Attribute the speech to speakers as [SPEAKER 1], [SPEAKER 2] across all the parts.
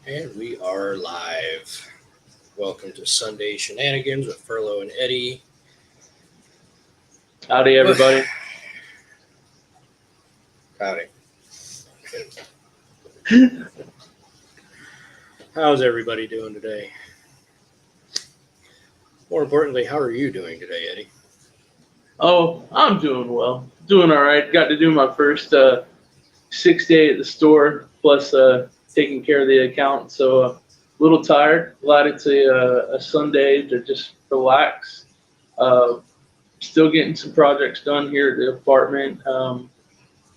[SPEAKER 1] And we are live. Welcome to Sunday Shenanigans with Ferlo and Eddie.
[SPEAKER 2] Howdy, everybody.
[SPEAKER 1] Howdy. How's everybody doing today? More importantly, how are you doing today, Eddie?
[SPEAKER 2] Oh, I'm doing well. Doing all right. Got to do my first 6 day at the store, plus taking care of the account. So a little tired. Glad it's a Sunday to just relax. Uh, Still getting some projects done here at the apartment.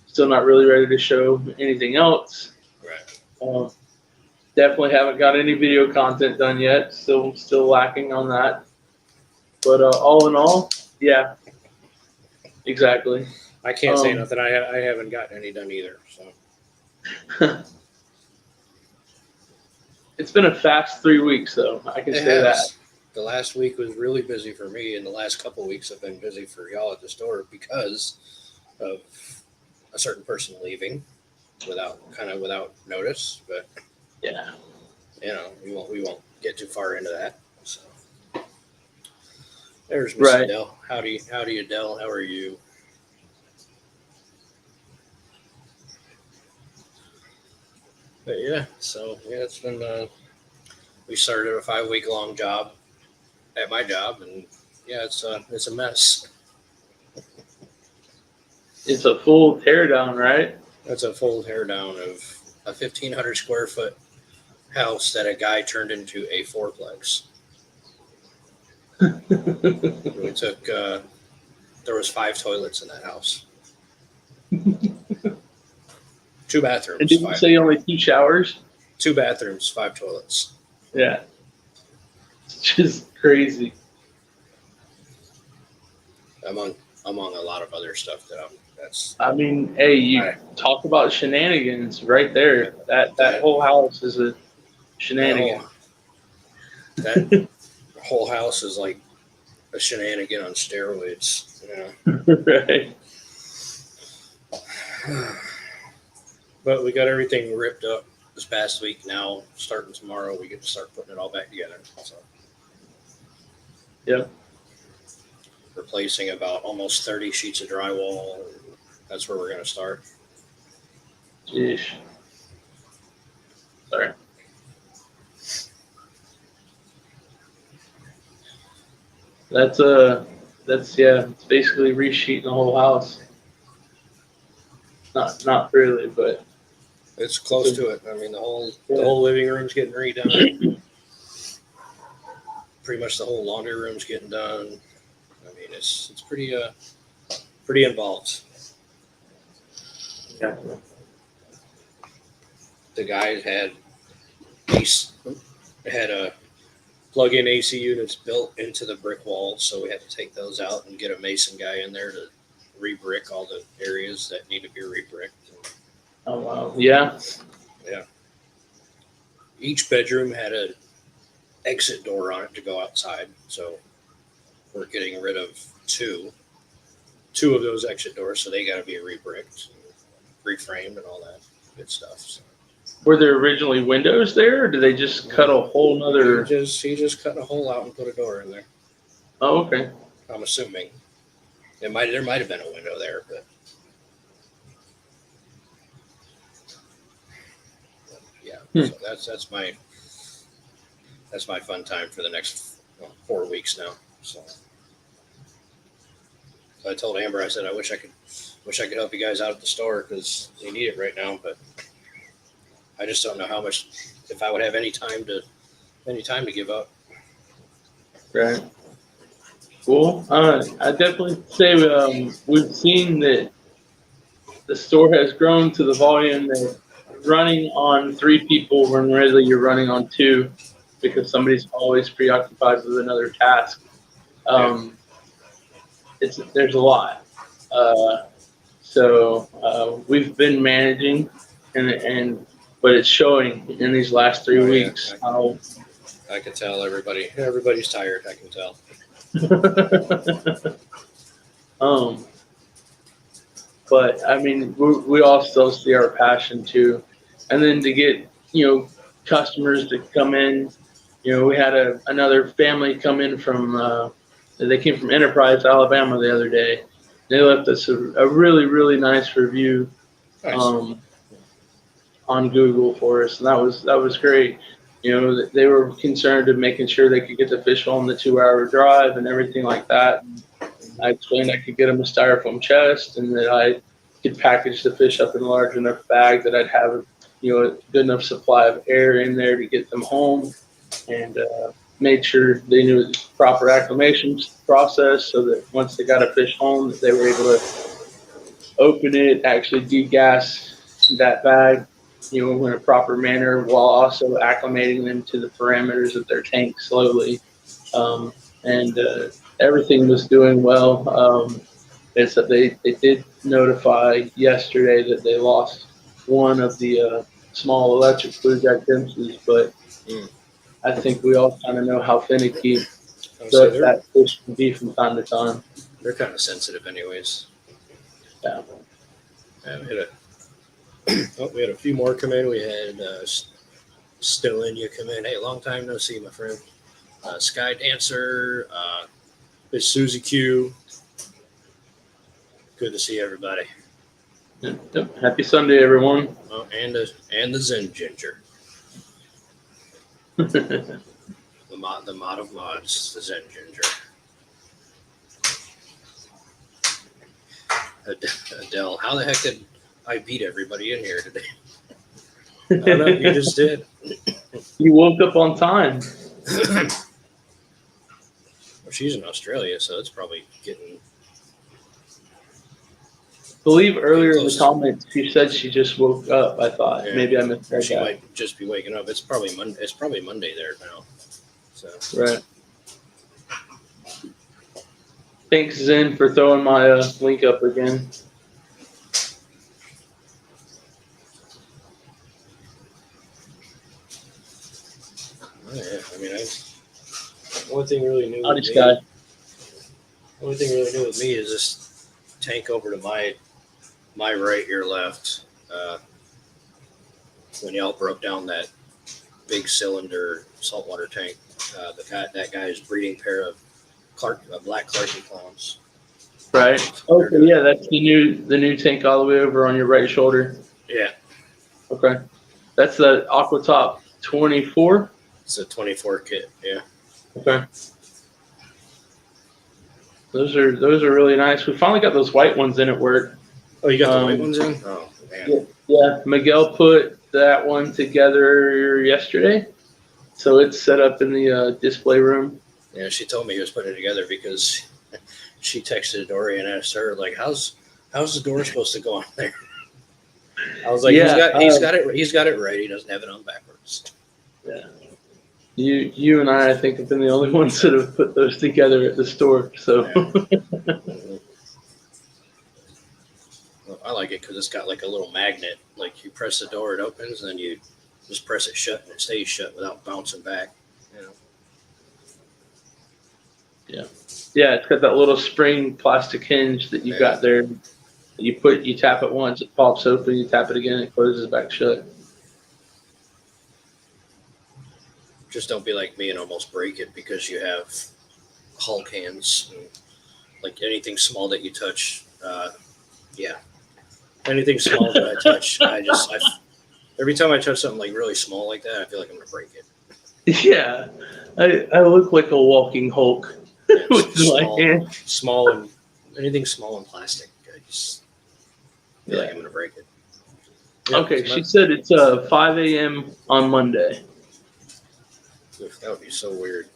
[SPEAKER 2] Still not really ready to show anything else.
[SPEAKER 1] Right.
[SPEAKER 2] Definitely haven't got any video content done yet. Still lacking on that. But all in all, yeah, exactly.
[SPEAKER 1] I can't say nothing. I haven't gotten any done either. So
[SPEAKER 2] It's been a fast 3 weeks, though. I can say that.
[SPEAKER 1] The last week was really busy for me, and the last couple of weeks have been busy for y'all at the store because of a certain person leaving without notice. But
[SPEAKER 2] Yeah.
[SPEAKER 1] we won't get too far into that. So there's Miss
[SPEAKER 2] Right.
[SPEAKER 1] Adele. Howdy, Adele. How are you? But it's been. We started a 5 week long job at my job, and it's a mess.
[SPEAKER 2] It's a full teardown, right?
[SPEAKER 1] That's a full teardown of a 1,500 square foot house that a guy turned into a fourplex. We took. There was 5 toilets in that house. 2 bathrooms.
[SPEAKER 2] And did you say only 2 showers?
[SPEAKER 1] 2 bathrooms, 5 toilets.
[SPEAKER 2] Yeah. It's just crazy.
[SPEAKER 1] Among a lot of other stuff that's.
[SPEAKER 2] I mean, hey, you talk about shenanigans right there. That whole house is a shenanigan.
[SPEAKER 1] That whole house is like a shenanigan on steroids.
[SPEAKER 2] Right.
[SPEAKER 1] But we got everything ripped up this past week. Now, starting tomorrow, we get to start putting it all back together. So,
[SPEAKER 2] Yep.
[SPEAKER 1] Replacing about almost 30 sheets of drywall. That's where we're going to start.
[SPEAKER 2] Jeez. Sorry. It's basically resheeting the whole house. Not really, but
[SPEAKER 1] It's close to it. I mean, the whole living room's getting redone. Pretty much the whole laundry room's getting done. I mean, it's pretty involved.
[SPEAKER 2] yeah.
[SPEAKER 1] The guys had a plug-in AC units built into the brick wall, so we had to take those out and get a mason guy in there to re-brick all the areas that need to be re-bricked.
[SPEAKER 2] Oh wow. Yeah.
[SPEAKER 1] Yeah. Each bedroom had an exit door on it to go outside, so we're getting rid of two of those exit doors, so they got to be re-bricked, reframed, and all that good stuff. So.
[SPEAKER 2] Were there originally windows there, or did they just cut a whole nother?
[SPEAKER 1] He just cut a hole out and put a door in there.
[SPEAKER 2] Oh, okay.
[SPEAKER 1] I'm assuming there might have been a window there, but yeah. So that's my fun time for the next 4 weeks now. So I told Amber, I said, I wish I could help you guys out at the store because you need it right now, but I just don't know how much, if I would have any time to give up.
[SPEAKER 2] Right. Cool. I definitely say we've seen that the store has grown to the volume that running on 3 people when really you're running on 2 because somebody's always preoccupied with another task. There's a lot. So we've been managing but it's showing in these last 3 weeks.
[SPEAKER 1] Yeah, I can tell everybody's tired. I can tell.
[SPEAKER 2] But I mean, we all still see our passion too, and then to get customers to come in. We had another family come in from. They came from Enterprise, Alabama, the other day. They left us a really, really nice review
[SPEAKER 1] Nice.
[SPEAKER 2] On Google for us, and that was great. They were concerned of making sure they could get the fish home the 2-hour drive and everything like that. I explained I could get them a styrofoam chest, and that I could package the fish up in a large enough bag that I'd have a good enough supply of air in there to get them home, and made sure they knew the proper acclimation process so that once they got a fish home, that they were able to open it, actually degas that bag, in a proper manner, while also acclimating them to the parameters of their tank slowly. And everything was doing well. It's that they did notify yesterday that they lost one of the small electric blue jack dempsey's, but I think we all kind of know how finicky that fish can be from time to time.
[SPEAKER 1] They're kind of sensitive anyways.
[SPEAKER 2] Yeah.
[SPEAKER 1] We had a few more come in. We had Still In You come in. Hey, long time no see, my friend. Sky Dancer, Miss Susie Q. Good to see everybody.
[SPEAKER 2] Yep. Happy Sunday, everyone.
[SPEAKER 1] Oh, and the Zen Ginger. The mod of mods, the Zen Ginger. Adele, how the heck did I beat everybody in here today? I don't know, you just did.
[SPEAKER 2] You woke up on time.
[SPEAKER 1] Well, she's in Australia, so it's probably getting.
[SPEAKER 2] I believe earlier in the comments she said she just woke up. I thought maybe I missed that.
[SPEAKER 1] She might just be waking up. It's probably Monday there now. So
[SPEAKER 2] right. Thanks, Zen, for throwing my link up again.
[SPEAKER 1] Oh, yeah, I mean, the only thing really new with me is this tank over to my right, your left. When y'all broke down that big cylinder saltwater tank, that guy's breeding pair of black Clarkie clowns.
[SPEAKER 2] Right. Okay. Yeah, that's the new tank all the way over on your right shoulder.
[SPEAKER 1] Yeah.
[SPEAKER 2] Okay. That's the Aqua Top 24.
[SPEAKER 1] It's a 24 kit. Yeah.
[SPEAKER 2] Okay. Those are really nice. We finally got those white ones in at work.
[SPEAKER 1] Oh, you got the white ones in? Oh man.
[SPEAKER 2] Yeah. Miguel put that one together yesterday, so it's set up in the display room.
[SPEAKER 1] Yeah, she told me he was putting it together because she texted Dory and asked her, like, how's the door supposed to go on there? I was like, he's got it right. He doesn't have it on backwards.
[SPEAKER 2] Yeah. You and I think, have been the only ones that have put those together at the store. So.
[SPEAKER 1] Yeah. Well, I like it because it's got like a little magnet. Like you press the door, it opens, and then you just press it shut, and it stays shut without bouncing back.
[SPEAKER 2] Yeah, it's got that little spring plastic hinge that you got there. You tap it once, it pops open. You tap it again, it closes back shut.
[SPEAKER 1] Just don't be like me and almost break it because you have Hulk hands. And like anything small that you touch, anything small that I touch, every time I touch something like really small like that, I feel like I'm gonna break it.
[SPEAKER 2] Yeah, I look like a walking Hulk.
[SPEAKER 1] Yeah,
[SPEAKER 2] with my hand.
[SPEAKER 1] Small and anything small and plastic, I just feel like I'm gonna break it. Yeah,
[SPEAKER 2] okay, she said it's 5 a.m. on Monday.
[SPEAKER 1] That would be so weird.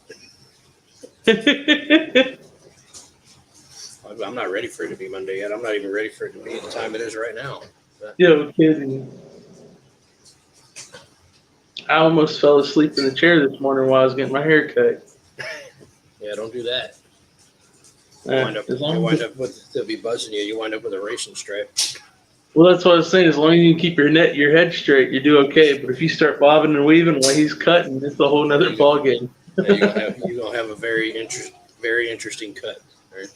[SPEAKER 1] I'm not ready for it to be Monday yet. I'm not even ready for it to be the time it is right now.
[SPEAKER 2] Yo, kidding. I almost fell asleep in the chair this morning while I was getting my hair cut.
[SPEAKER 1] Yeah, don't do that. They'll be buzzing you. You wind up with a racing stripe.
[SPEAKER 2] Well, that's what I was saying. As long as you keep your head straight, you do okay. But if you start bobbing and weaving while he's cutting, it's a whole nother ball game.
[SPEAKER 1] You're gonna have a very interesting cut, right?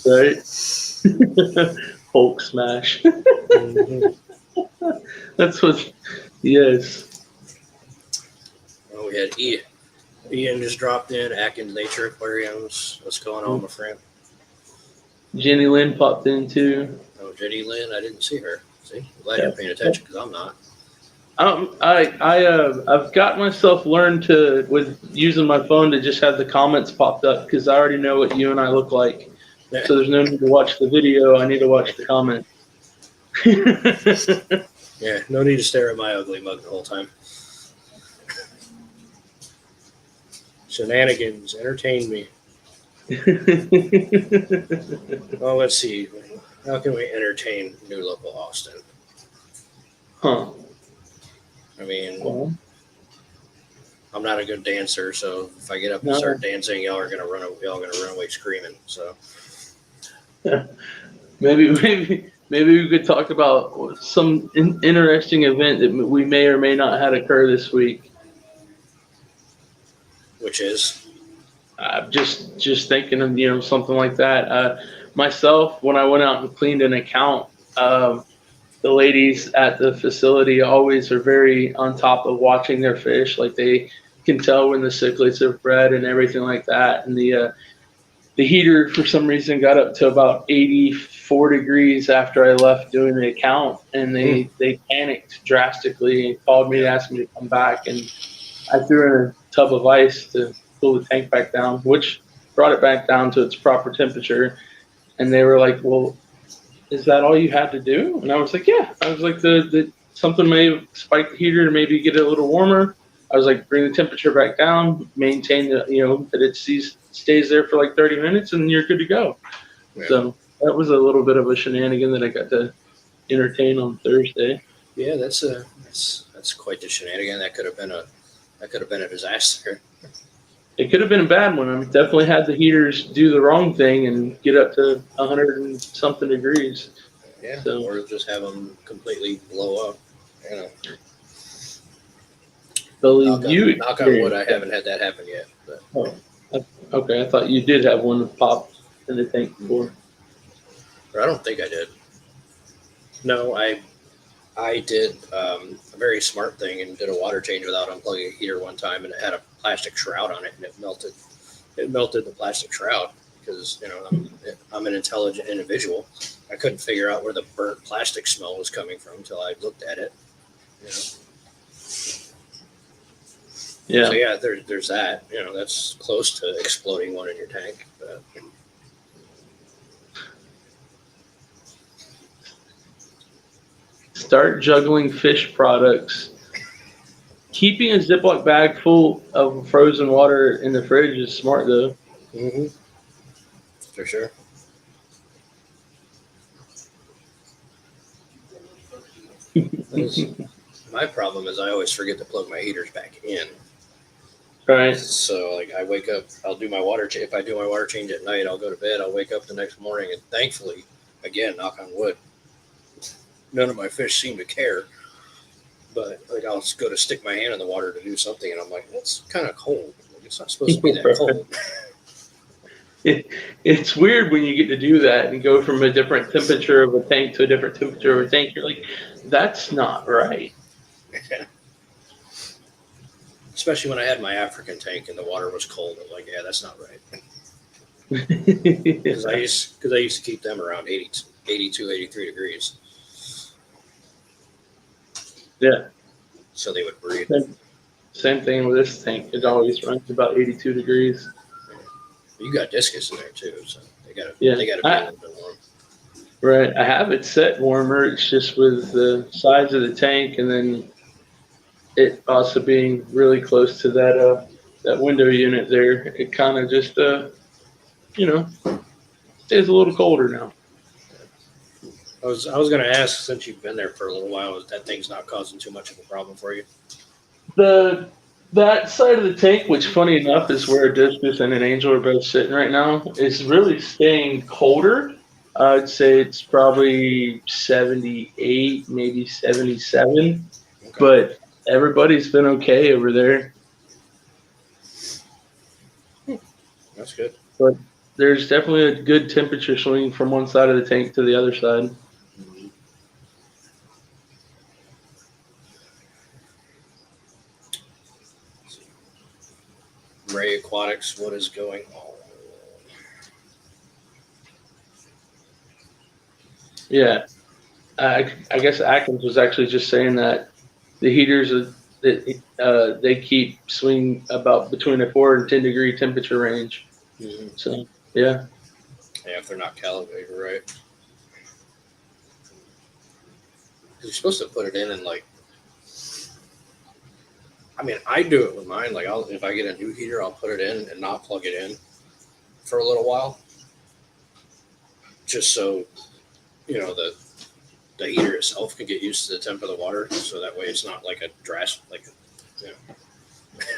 [SPEAKER 2] Right. Hulk smash.
[SPEAKER 1] Mm-hmm.
[SPEAKER 2] That's what. Yes.
[SPEAKER 1] We had Ian just dropped in, Atkins Nature Aquariums. What's going on, my friend?
[SPEAKER 2] Jenny Lynn popped in too.
[SPEAKER 1] Oh, Jenny Lynn, I didn't see her. See, glad you're paying attention because I'm not.
[SPEAKER 2] I've got myself learned to with using my phone to just have the comments popped up because I already know what you and I look like.
[SPEAKER 1] Yeah.
[SPEAKER 2] So there's no need to watch the video. I need to watch the comments.
[SPEAKER 1] Yeah, no need to stare at my ugly mug the whole time. Shenanigans entertain me. Well, let's see. How can we entertain new local Austin?
[SPEAKER 2] Huh.
[SPEAKER 1] I mean,
[SPEAKER 2] Well,
[SPEAKER 1] I'm not a good dancer, so if I get up and
[SPEAKER 2] No.
[SPEAKER 1] start dancing, y'all are gonna run away screaming. So
[SPEAKER 2] maybe we could talk about some interesting event that we may or may not had occur this week.
[SPEAKER 1] which is
[SPEAKER 2] Just thinking of something like that. Myself, when I went out and cleaned an account, the ladies at the facility always are very on top of watching their fish. Like they can tell when the cichlids have bred and everything like that. And the heater for some reason got up to about 84 degrees after I left doing the account, and they panicked drastically and called me to ask me to come back. And I threw in a tub of ice to cool the tank back down, which brought it back down to its proper temperature. And they were like, "Well, is that all you had to do?" And I was like, "Yeah." I was like, "The something may have spiked the heater to maybe get it a little warmer." I was like, "Bring the temperature back down, maintain that it stays there for like 30 minutes, and you're good to go."
[SPEAKER 1] Yeah.
[SPEAKER 2] So that was a little bit of a shenanigan that I got to entertain on Thursday.
[SPEAKER 1] Yeah, that's quite the shenanigan. That could have been a disaster.
[SPEAKER 2] It could have been a bad one. I mean, definitely had the heaters do the wrong thing and get up to 100 and something degrees.
[SPEAKER 1] Yeah,
[SPEAKER 2] So-
[SPEAKER 1] or just have them completely blow up. Knock on wood, I haven't had that happen yet. But
[SPEAKER 2] Okay, I thought you did have one pop in the tank before.
[SPEAKER 1] or I don't think I did. No, I did a very smart thing and did a water change without unplugging a heater one time, and it had a plastic shroud on it, and it melted. It melted the plastic shroud because I'm an intelligent individual. I couldn't figure out where the burnt plastic smell was coming from until I looked at it.
[SPEAKER 2] Yeah.
[SPEAKER 1] So yeah, there's that. That's close to exploding one in your tank. But
[SPEAKER 2] Start juggling fish products. Keeping a Ziploc bag full of frozen water in the fridge is smart, though.
[SPEAKER 1] For sure. My problem is I always forget to plug my heaters back in.
[SPEAKER 2] Right.
[SPEAKER 1] So like I wake up, I'll do my water change. If I do my water change at night, I'll go to bed. I'll wake up the next morning, and thankfully, again, knock on wood, none of my fish seem to care. But like I'll go to stick my hand in the water to do something, and I'm like, that's kind of cold. Like, it's not supposed to be that cold.
[SPEAKER 2] It's weird when you get to do that and go from a different temperature of a tank to a different temperature of a tank. You're like, that's not right.
[SPEAKER 1] Especially when I had my African tank and the water was cold. I'm like, yeah, that's not right. Because I used to keep them around 82, 83 degrees.
[SPEAKER 2] Yeah.
[SPEAKER 1] So they would breathe.
[SPEAKER 2] Same thing with this tank. It always runs about 82 degrees.
[SPEAKER 1] You got discus in there too, so they gotta be a little bit warm.
[SPEAKER 2] Right. I have it set warmer. It's just with the size of the tank, and then it also being really close to that window unit there. It kind of just stays a little colder now.
[SPEAKER 1] I was gonna ask, since you've been there for a little while, is that thing's not causing too much of a problem for you?
[SPEAKER 2] That side of the tank, which funny enough is where a discus and an angel are both sitting right now, is really staying colder. I'd say it's probably 78, maybe 77,
[SPEAKER 1] Okay.
[SPEAKER 2] but everybody's been okay over there.
[SPEAKER 1] That's good.
[SPEAKER 2] But there's definitely a good temperature swing from one side of the tank to the other side.
[SPEAKER 1] Ray Aquatics, what is going on?
[SPEAKER 2] Yeah. I guess Atkins was actually just saying that the heaters that they keep swing about between a 4 and 10 degree temperature range.
[SPEAKER 1] Mm-hmm.
[SPEAKER 2] So yeah.
[SPEAKER 1] Yeah, if they're not calibrated right. You're supposed to put it in and like. I mean, I do it with mine. Like, if I get a new heater, I'll put it in and not plug it in for a little while, just so the heater itself can get used to the temp of the water. So that way, it's not like a drastic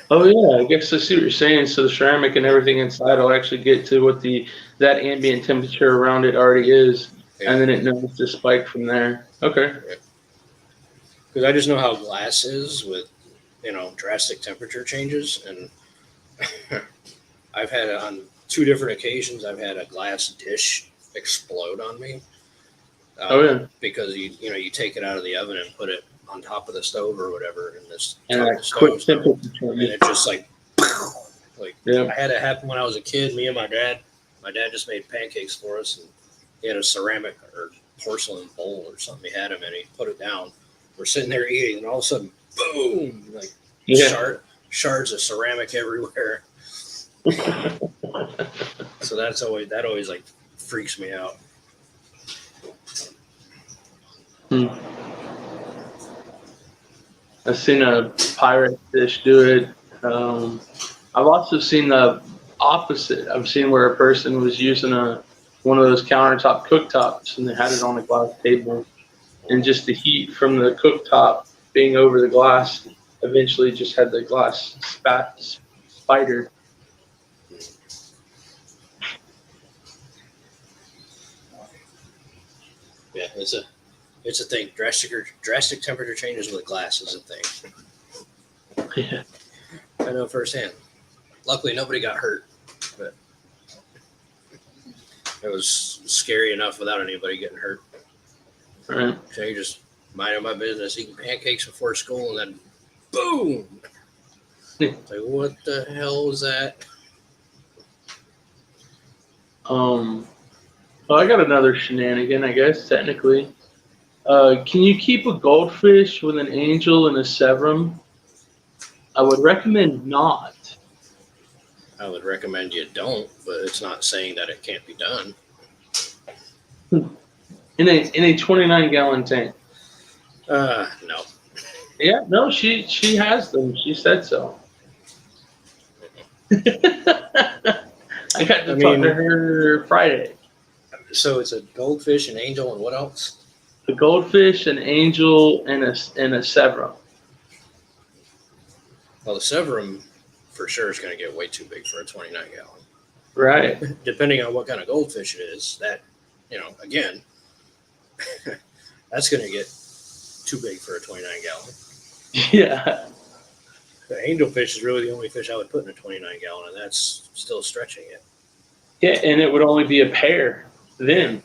[SPEAKER 2] Oh yeah, I guess I see what you're saying. So the ceramic and everything inside will actually get to what that ambient temperature around it already is, and then it knows to spike from there. Okay.
[SPEAKER 1] Because I just know how glass is with drastic temperature changes, and I've had it on 2 different occasions. I've had a glass dish explode on me. Because you take it out of the oven and put it on top of the stove or whatever, and it just like I had it happen when I was a kid. Me and my dad just made pancakes for us, and he had a ceramic or porcelain bowl or something. He had him, and he put it down. We're sitting there eating, and all of a sudden, boom! Shards of ceramic everywhere. So that always like freaks me out.
[SPEAKER 2] I've seen a pirate fish do it. I've also seen the opposite. I've seen where a person was using one of those countertop cooktops, and they had it on a glass table, and just the heat from the cooktop being over the glass eventually just had the glass spider.
[SPEAKER 1] Yeah, it's a thing. Drastic temperature changes with glass is a thing.
[SPEAKER 2] Yeah.
[SPEAKER 1] I know firsthand. Luckily, nobody got hurt, but it was scary enough without anybody getting hurt.
[SPEAKER 2] Right.
[SPEAKER 1] So you just minding my business, eating pancakes before school, and then boom! Like, what the hell was that?
[SPEAKER 2] Well, I got another shenanigan, I guess, technically. Can you keep a goldfish with an angel and a severum? I would recommend not.
[SPEAKER 1] I would recommend you don't, but it's not saying that it can't be done.
[SPEAKER 2] In a 29-gallon tank.
[SPEAKER 1] No.
[SPEAKER 2] Yeah, no, she has them. She said so. I got to talk to her Friday.
[SPEAKER 1] So it's a goldfish, an angel, and what else?
[SPEAKER 2] A goldfish, an angel, and a severum.
[SPEAKER 1] Well, the severum for sure is going to get way too big for a 29-gallon.
[SPEAKER 2] Right.
[SPEAKER 1] Depending on what kind of goldfish it is, that, again, that's going to get too big for a 29-gallon.
[SPEAKER 2] Yeah.
[SPEAKER 1] The angelfish is really the only fish I would put in a 29-gallon, and that's still stretching it.
[SPEAKER 2] Yeah, and it would only be a pair then.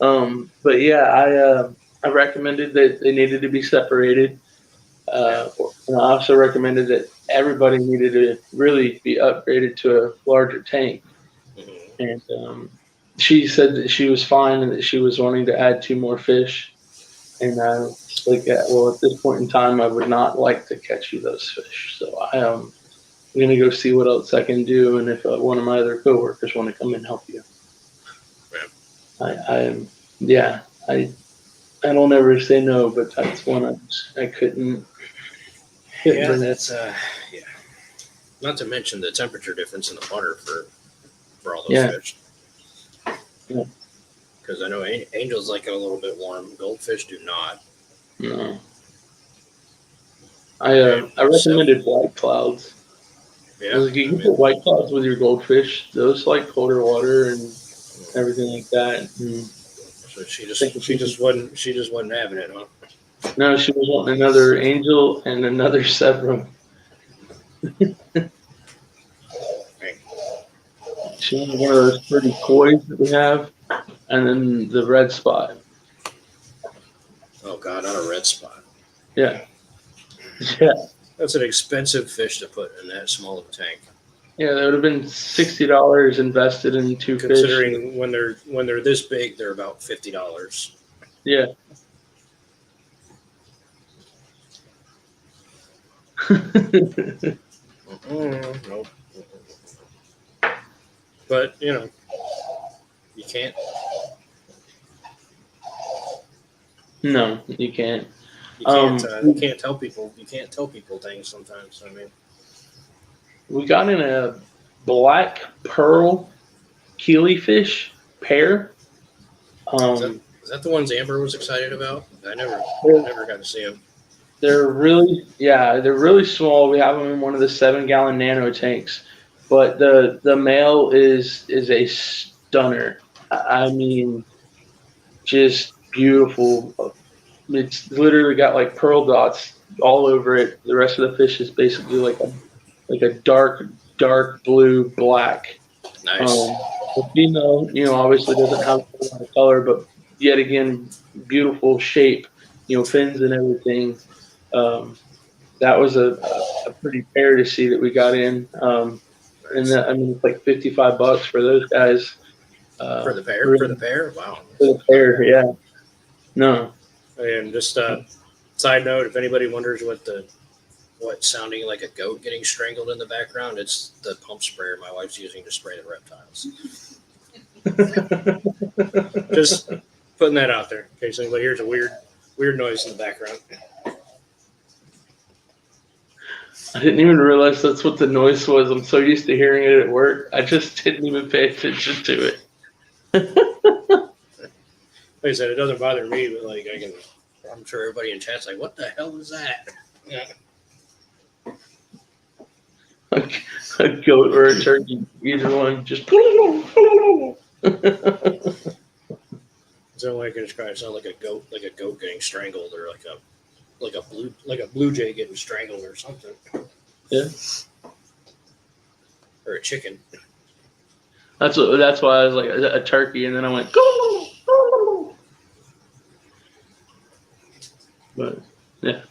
[SPEAKER 2] But yeah, I recommended that they needed to be separated. And I also recommended that everybody needed to really be upgraded to a larger tank. Mm-hmm. And she said that she was fine and that she was wanting to add 2 more fish. And I was like, well, at this point in time, I would not like to catch you those fish. So I'm going to go see what else I can do, and if one of my other coworkers want to come and help you.
[SPEAKER 1] Yeah.
[SPEAKER 2] I don't ever say no, but that's one I couldn't.
[SPEAKER 1] Yeah, that's yeah. Not to mention the temperature difference in the water for all those fish.
[SPEAKER 2] Yeah.
[SPEAKER 1] Because I know angels like it a little bit warm. Goldfish do not.
[SPEAKER 2] No. I recommended white clouds.
[SPEAKER 1] Yeah.
[SPEAKER 2] I was like, you can put white clouds with your goldfish. Those like colder water and everything like that.
[SPEAKER 1] So she just wasn't having it, huh?
[SPEAKER 2] No, she was wanting another angel and another severum. She wanted one of those pretty koi that we have, and then the red spot.
[SPEAKER 1] Oh God, not a red spot.
[SPEAKER 2] Yeah. Yeah.
[SPEAKER 1] That's an expensive fish to put in that small of a tank.
[SPEAKER 2] Yeah, that would have been $60 invested in two fish.
[SPEAKER 1] Considering when they're this big, they're about $50.
[SPEAKER 2] Yeah.
[SPEAKER 1] Nope. But you can't.
[SPEAKER 2] No, you can't.
[SPEAKER 1] You can't tell people. You can't tell people things sometimes. I mean,
[SPEAKER 2] We got in a black pearl killifish pair.
[SPEAKER 1] is that the ones Amber was excited about? I never got to see them.
[SPEAKER 2] They're really small. We have them in one of the 7-gallon nano tanks, but the male is a stunner. I mean, just beautiful. It's literally got like pearl dots all over it. The rest of the fish is basically like a dark blue black.
[SPEAKER 1] Nice.
[SPEAKER 2] The female, obviously doesn't have a lot of color, but yet again, beautiful shape. Fins and everything. That was a pretty pair to see that we got in. And it's like $55 for those guys.
[SPEAKER 1] For the pair?
[SPEAKER 2] Really,
[SPEAKER 1] for the pair? Wow.
[SPEAKER 2] For the pair, yeah. No.
[SPEAKER 1] And just side note, if anybody wonders what's sounding like a goat getting strangled in the background, it's the pump sprayer my wife's using to spray the reptiles. Just putting that out there in case anybody hears a weird noise in the background.
[SPEAKER 2] I didn't even realize that's what the noise was. I'm so used to hearing it at work. I just didn't even pay attention to it.
[SPEAKER 1] Like I said, it doesn't bother me, but I'm sure everybody in chat's like, what the hell is that? Yeah.
[SPEAKER 2] A goat or a turkey, either one, just.
[SPEAKER 1] It's the only way I can describe it. It sounds like a goat getting strangled, or like a blue jay getting strangled or something.
[SPEAKER 2] Yeah.
[SPEAKER 1] Or a chicken.
[SPEAKER 2] That's why I was like a turkey, and then I went. But yeah.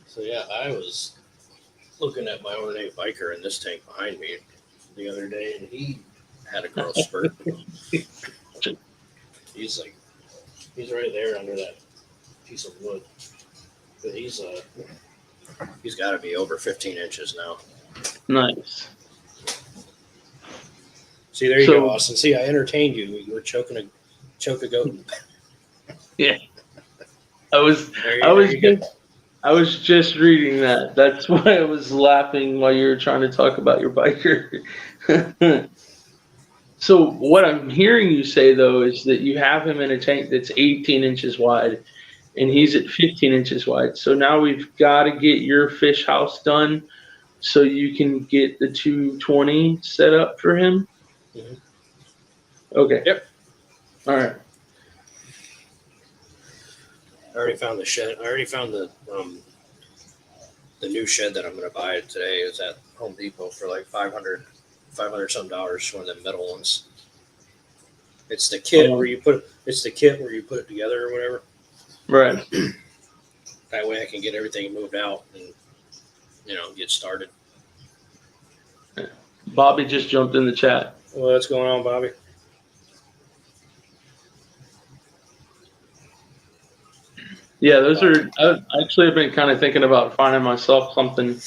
[SPEAKER 1] So yeah, I was looking at my ornate biker in this tank behind me the other day, and he had a growth spurt. He's right there under that piece of wood, but he's got to be over 15 inches now.
[SPEAKER 2] Nice.
[SPEAKER 1] See, there you go, Austin. See, I entertained you. You were choke a goat.
[SPEAKER 2] Yeah. I was just reading that. That's why I was laughing while you were trying to talk about your biker. So what I'm hearing you say, though, is that you have him in a tank that's 18 inches wide, and he's at 15 inches wide. So now we've got to get your fish house done so you can get the 220 set up for him.
[SPEAKER 1] Mm-hmm.
[SPEAKER 2] Okay.
[SPEAKER 1] Yep.
[SPEAKER 2] All right.
[SPEAKER 1] I already found the shed. I already found the new shed that I'm going to buy today. Is at Home Depot for like $500 some dollars. One of the metal ones. It's the kit where you put it together or whatever.
[SPEAKER 2] Right.
[SPEAKER 1] That way I can get everything moved out and get started.
[SPEAKER 2] Bobby just jumped in the chat.
[SPEAKER 1] What's going on, Bobby?
[SPEAKER 2] Yeah, those are. I actually have been kind of thinking about finding myself something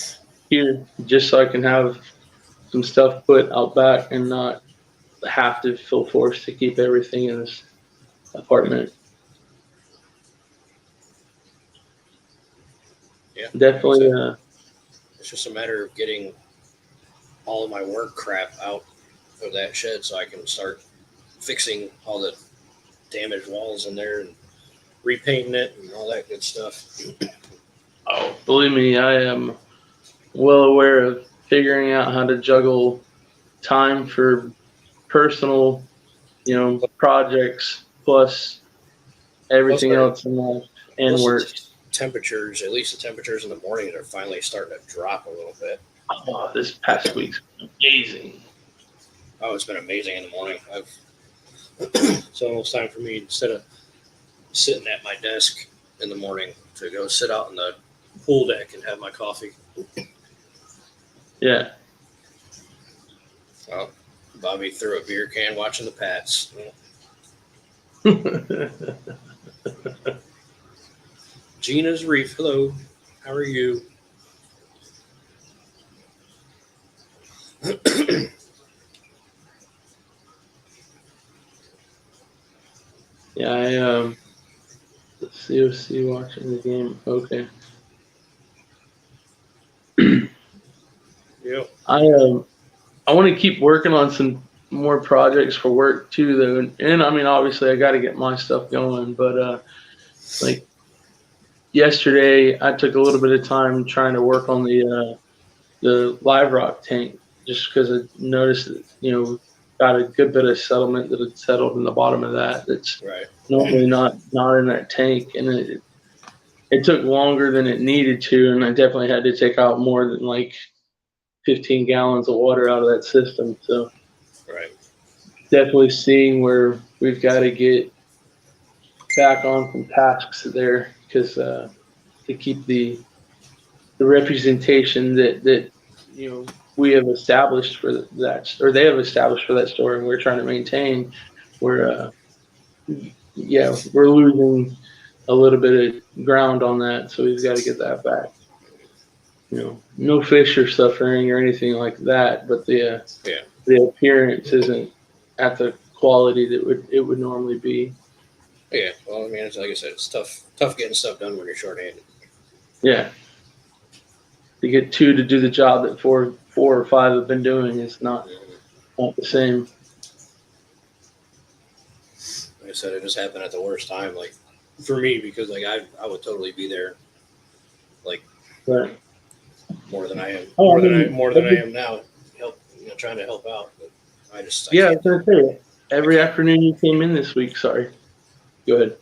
[SPEAKER 2] here, just so I can have some stuff put out back and not have to feel forced to keep everything in this apartment.
[SPEAKER 1] Yeah,
[SPEAKER 2] definitely.
[SPEAKER 1] It's just a matter of getting all of my work crap out of that shed so I can start fixing all the damaged walls in there and repainting it and all that good stuff.
[SPEAKER 2] Oh, believe me, I am well aware of figuring out how to juggle time for personal, projects plus everything else in life and work.
[SPEAKER 1] Temperatures, at least the temperatures in the mornings are finally starting to drop a little bit.
[SPEAKER 2] Oh, this past week's amazing.
[SPEAKER 1] Oh, it's been amazing in the morning. It's almost time for me, instead of sitting at my desk in the morning to go sit out on the pool deck and have my coffee.
[SPEAKER 2] Yeah.
[SPEAKER 1] Well, Bobby threw a beer can watching the Pats. Gina's Reef, hello. How are you?
[SPEAKER 2] Yeah, I COC watching the game. Okay.
[SPEAKER 1] Yep.
[SPEAKER 2] I want to keep working on some more projects for work too, though. And I mean, obviously, I got to get my stuff going. But like yesterday, I took a little bit of time trying to work on the live rock tank, just because I noticed that got a good bit of settlement that had settled in the bottom of that. That's
[SPEAKER 1] Right.
[SPEAKER 2] normally not in that tank, and it took longer than it needed to, and I definitely had to take out more than like 15 gallons of water out of that system. So
[SPEAKER 1] Right.
[SPEAKER 2] definitely seeing where we've got to get back on some tasks there, because to keep the representation that we have established for that, or they have established for that store, and we're trying to maintain. We're we're losing a little bit of ground on that, so we've got to get that back. No fish are suffering or anything like that, but the appearance isn't at the quality that it would normally be.
[SPEAKER 1] Yeah. Well, I mean, it's like I said, it's tough getting stuff done when you're shorthanded.
[SPEAKER 2] Yeah. To get two to do the job that four or five have been doing is not the same.
[SPEAKER 1] Like I said, it just happened at the worst time, like for me, because like I would totally be there, like
[SPEAKER 2] Right.
[SPEAKER 1] more than I am,
[SPEAKER 2] Oh,
[SPEAKER 1] more than I am now, trying to help out. But I
[SPEAKER 2] Yeah, I
[SPEAKER 1] can't.
[SPEAKER 2] was gonna say every afternoon you came in this week. Sorry. Go ahead.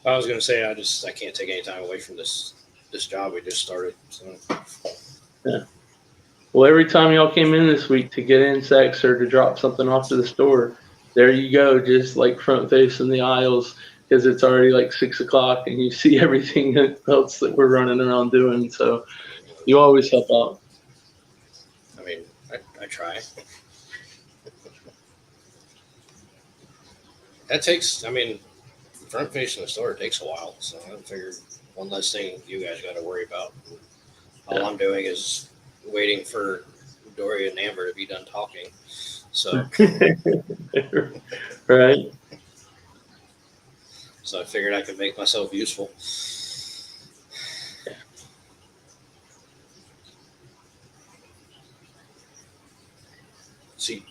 [SPEAKER 1] I was gonna say I can't take any time away from this job we just started. So.
[SPEAKER 2] Yeah. Well, every time y'all came in this week to get insects or to drop something off to the store, there you go, just like front facing the aisles, because it's already like 6 o'clock and you see everything else that we're running around doing. So you always help out.
[SPEAKER 1] I mean, I try. That takes, I mean, front facing the store takes a while. So I figured one less thing you guys got to worry about. All I'm doing is waiting for Dory and Amber to be done talking. So,
[SPEAKER 2] Right.
[SPEAKER 1] so I figured I could make myself useful. See,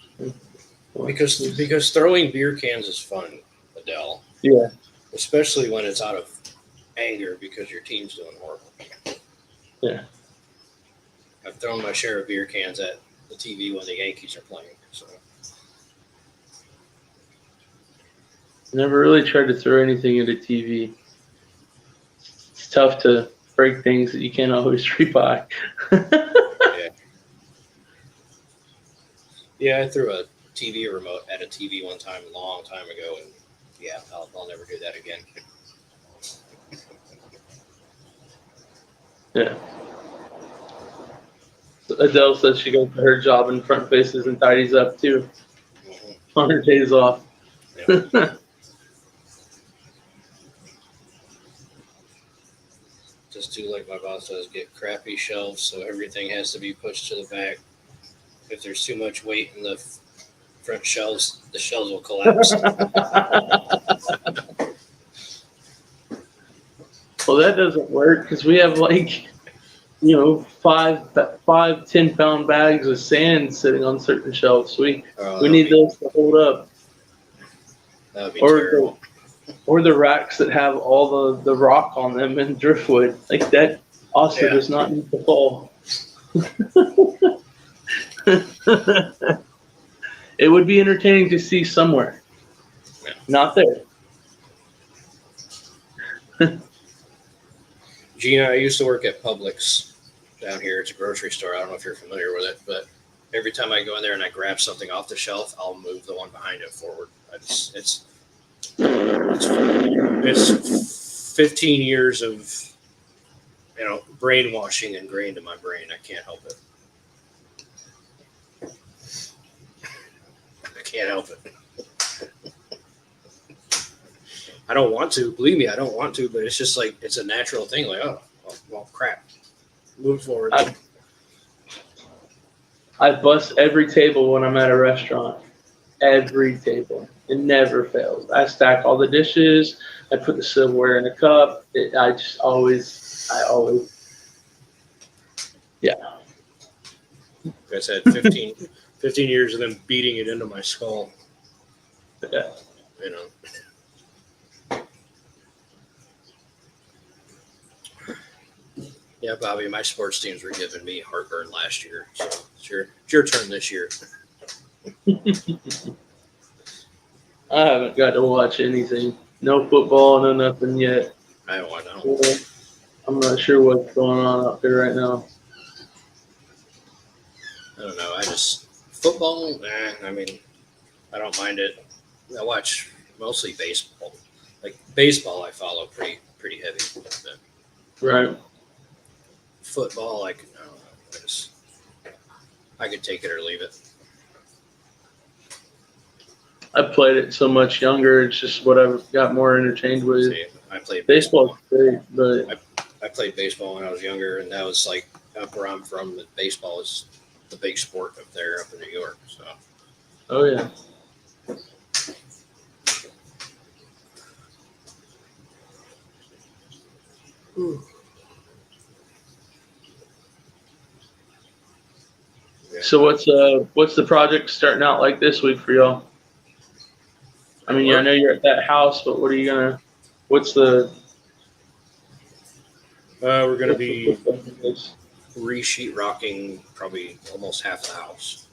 [SPEAKER 1] because throwing beer cans is fun, Adele.
[SPEAKER 2] Yeah.
[SPEAKER 1] Especially when it's out of anger because your team's doing horrible.
[SPEAKER 2] Yeah.
[SPEAKER 1] I've thrown my share of beer cans at the TV when the Yankees are playing. So.
[SPEAKER 2] Never really tried to throw anything at a TV. It's tough to break things that you can't always rebuy.
[SPEAKER 1] Yeah, I threw a TV remote at a TV one time, a long time ago, and yeah, I'll never do that again.
[SPEAKER 2] Yeah. Adele says she goes to her job and front faces and tidies up too on her days off.
[SPEAKER 1] Yeah. Just do like my boss does, get crappy shelves so everything has to be pushed to the back. If there's too much weight in the front shelves, the shelves will collapse.
[SPEAKER 2] Well, that doesn't work because we have like 5-10 pound bags of sand sitting on certain shelves. We need those to hold up.
[SPEAKER 1] That would be terrible.
[SPEAKER 2] Or the racks that have all the rock on them and driftwood. Like that also does not need to fall. It would be entertaining to see somewhere.
[SPEAKER 1] Yeah.
[SPEAKER 2] Not there.
[SPEAKER 1] Gina, I used to work at Publix down here. It's a grocery store. I don't know if you're familiar with it, but every time I go in there and I grab something off the shelf, I'll move the one behind it forward. It's 15 years of brainwashing ingrained in my brain. I can't help it. I can't help it. I don't want to. Believe me, I don't want to. But it's just like it's a natural thing. Like, oh, well, crap. Move forward.
[SPEAKER 2] I bust every table when I'm at a restaurant. Every table. It never fails. I stack all the dishes. I put the silverware in a cup. I always. Yeah.
[SPEAKER 1] Like I said, 15 years of them beating it into my skull.
[SPEAKER 2] Yeah.
[SPEAKER 1] Yeah, Bobby, my sports teams were giving me heartburn last year. So it's your turn this year.
[SPEAKER 2] I haven't got to watch anything. No football, no nothing yet.
[SPEAKER 1] I don't.
[SPEAKER 2] I'm not sure what's going on out there right now.
[SPEAKER 1] I don't know. Football. I mean, I don't mind it. I watch mostly baseball. Like baseball, I follow pretty heavy. But
[SPEAKER 2] Right.
[SPEAKER 1] football, I don't know. I could take it or leave it.
[SPEAKER 2] I played it so much younger. It's just what I've got more entertained with.
[SPEAKER 1] See, I played
[SPEAKER 2] Baseball's great, but
[SPEAKER 1] I played baseball when I was younger, and that was like up where I'm from. Baseball is the big sport up there, up in New York. So.
[SPEAKER 2] oh yeah.
[SPEAKER 1] Yeah.
[SPEAKER 2] So what's the project starting out like this week for y'all? I mean, I know you're at that house, but what's the?
[SPEAKER 1] We're gonna be re-sheet rocking probably almost half the house.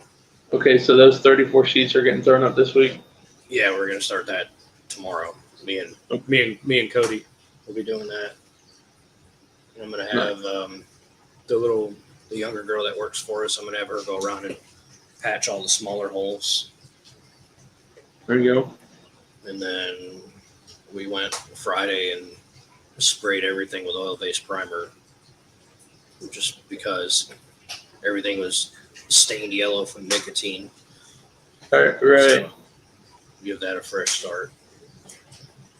[SPEAKER 2] Okay, so those 34 sheets are getting thrown up this week.
[SPEAKER 1] Yeah, we're gonna start that tomorrow. Me and Cody will be doing that. And I'm gonna have the younger girl that works for us. I'm gonna have her go around and patch all the smaller holes.
[SPEAKER 2] There you go.
[SPEAKER 1] And then we went Friday and sprayed everything with oil-based primer, just because everything was stained yellow from nicotine.
[SPEAKER 2] Right.
[SPEAKER 1] So give that a fresh start.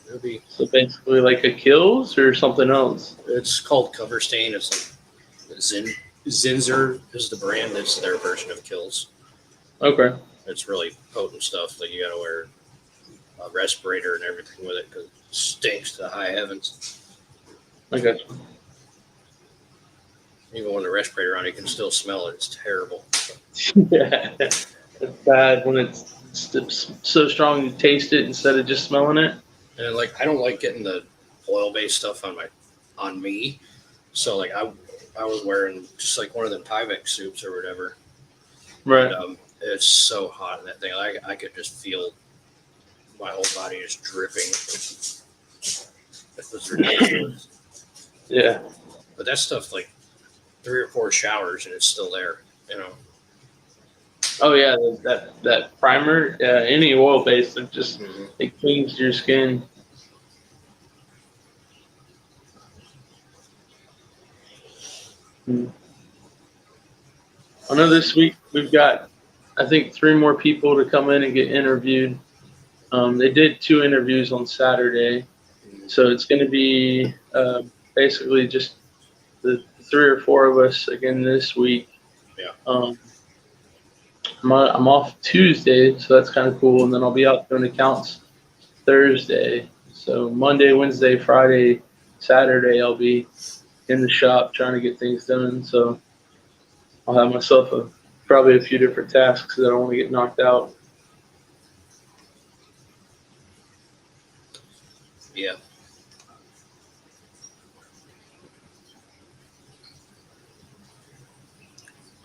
[SPEAKER 1] It'll be.
[SPEAKER 2] So basically, like a kills or something else.
[SPEAKER 1] It's called Cover Stain. It's like Zinzer is the brand. It's their version of Kills.
[SPEAKER 2] Okay.
[SPEAKER 1] It's really potent stuff. Like you got to wear a respirator and everything with it because it stinks to high heavens.
[SPEAKER 2] I got you.
[SPEAKER 1] Even with the respirator on, you can still smell it. It's terrible.
[SPEAKER 2] Yeah, it's bad when it's so strong you taste it instead of just smelling it.
[SPEAKER 1] And like I don't like getting the oil-based stuff on me. So like I was wearing just like one of them Tyvek suits or whatever.
[SPEAKER 2] Right.
[SPEAKER 1] And, it's so hot in that thing. I could just feel my whole body is dripping. It was ridiculous.
[SPEAKER 2] Yeah.
[SPEAKER 1] But that stuff, like 3 or 4 showers and it's still there,
[SPEAKER 2] Oh yeah, that primer. Yeah, any oil based, it cleans your skin. I know this week we've got, I think, 3 more people to come in and get interviewed. They did 2 interviews on Saturday, so it's going to be basically just the 3 or 4 of us again this week.
[SPEAKER 1] Yeah.
[SPEAKER 2] I'm off Tuesday, so that's kind of cool, and then I'll be out doing accounts Thursday. So Monday, Wednesday, Friday, Saturday, I'll be in the shop trying to get things done. So I'll have myself probably a few different tasks that I don't want to get knocked out.
[SPEAKER 1] Yeah.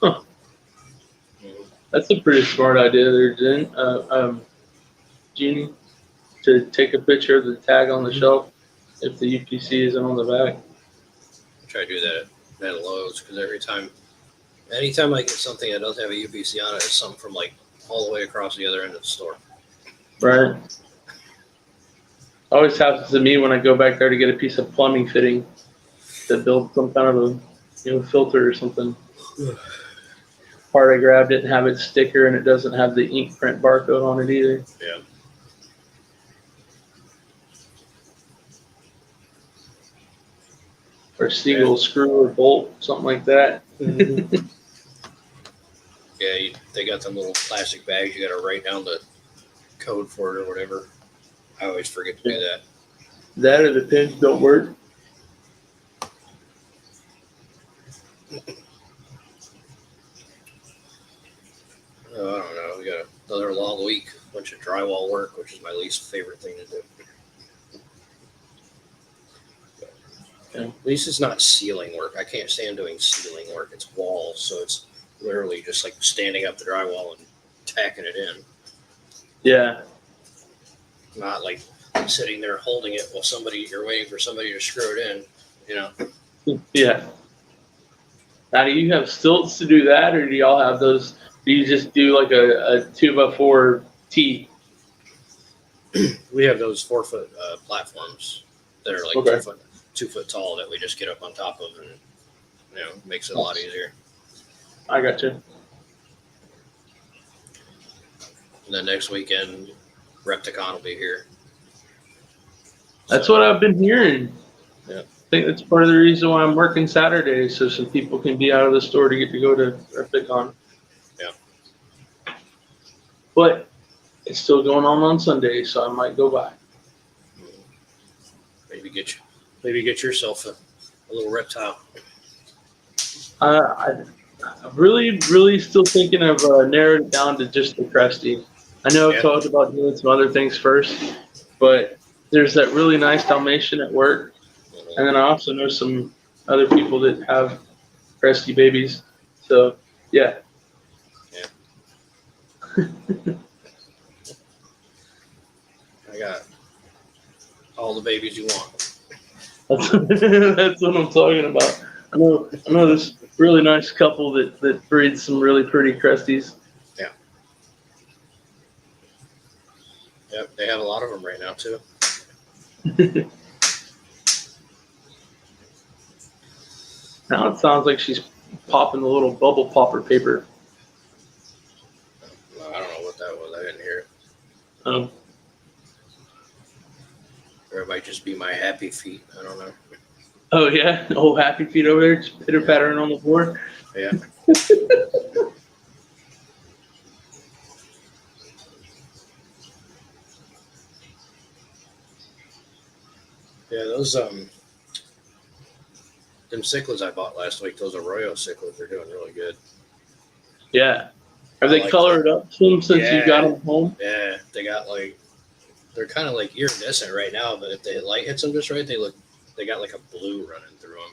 [SPEAKER 2] Huh. That's a pretty smart idea there, Jeannie, to take a picture of the tag on the shelf if the UPC isn't on the back.
[SPEAKER 1] I try to do that at Lowe's because anytime I get something that doesn't have a UPC on it, it's something from like all the way across the other end of the store.
[SPEAKER 2] Right. Always happens to me when I go back there to get a piece of plumbing fitting to build some kind of a filter or something. Part I grabbed didn't have its sticker and it doesn't have the ink print barcode on it either.
[SPEAKER 1] Yeah.
[SPEAKER 2] Or single screw or bolt, something like that.
[SPEAKER 1] Mm-hmm. Yeah, they got them little plastic bags. You got to write down the code for it or whatever. I always forget to do that.
[SPEAKER 2] That or the pins don't work.
[SPEAKER 1] Oh, I don't know. We got another long week. Bunch of drywall work, which is my least favorite thing to do.
[SPEAKER 2] Yeah.
[SPEAKER 1] At least it's not ceiling work. I can't stand doing ceiling work. It's walls, so it's literally just like standing up the drywall and tacking it in.
[SPEAKER 2] Yeah.
[SPEAKER 1] Not like sitting there holding it while you're waiting for somebody to screw it in.
[SPEAKER 2] Yeah. Now, do you have stilts to do that, or do y'all have those? Do you just do like a 2x4 T?
[SPEAKER 1] We have those 4-foot platforms that are like
[SPEAKER 2] Okay.
[SPEAKER 1] 2 foot tall that we just get up on top of, and makes it a lot easier.
[SPEAKER 2] I got you.
[SPEAKER 1] And then next weekend, Repticon will be here.
[SPEAKER 2] That's what I've been hearing.
[SPEAKER 1] Yeah.
[SPEAKER 2] I think that's part of the reason why I'm working Saturdays, so some people can be out of the store to get to go to Repticon.
[SPEAKER 1] Yeah.
[SPEAKER 2] But it's still going on Sunday, so I might go by.
[SPEAKER 1] Maybe get yourself a little reptile.
[SPEAKER 2] I'm really still thinking of narrowing it down to just the Cresty. I know I've talked about doing some other things first, but there's that really nice Dalmatian at work. And then I also know some other people that have Cresty babies. So, yeah.
[SPEAKER 1] I got all the babies you want.
[SPEAKER 2] That's what I'm talking about. I know this really nice couple that breeds some really pretty Cresties.
[SPEAKER 1] Yeah. Yep, they have a lot of them right now, too.
[SPEAKER 2] Now it sounds like she's popping the little bubble popper paper.
[SPEAKER 1] I don't know what that was. I didn't hear it. Or it might just be my happy feet. I don't know.
[SPEAKER 2] Oh, yeah? Oh, happy feet over there, just pitter-pattering on the floor?
[SPEAKER 1] Yeah. Yeah, those them cichlids I bought last week, those Arroyo cichlids, they're doing really good.
[SPEAKER 2] Yeah. Have they colored up some since you got them home?
[SPEAKER 1] Yeah, they got they're kind of like iridescent right now, but if the light hits them just right, they got like a blue running through them.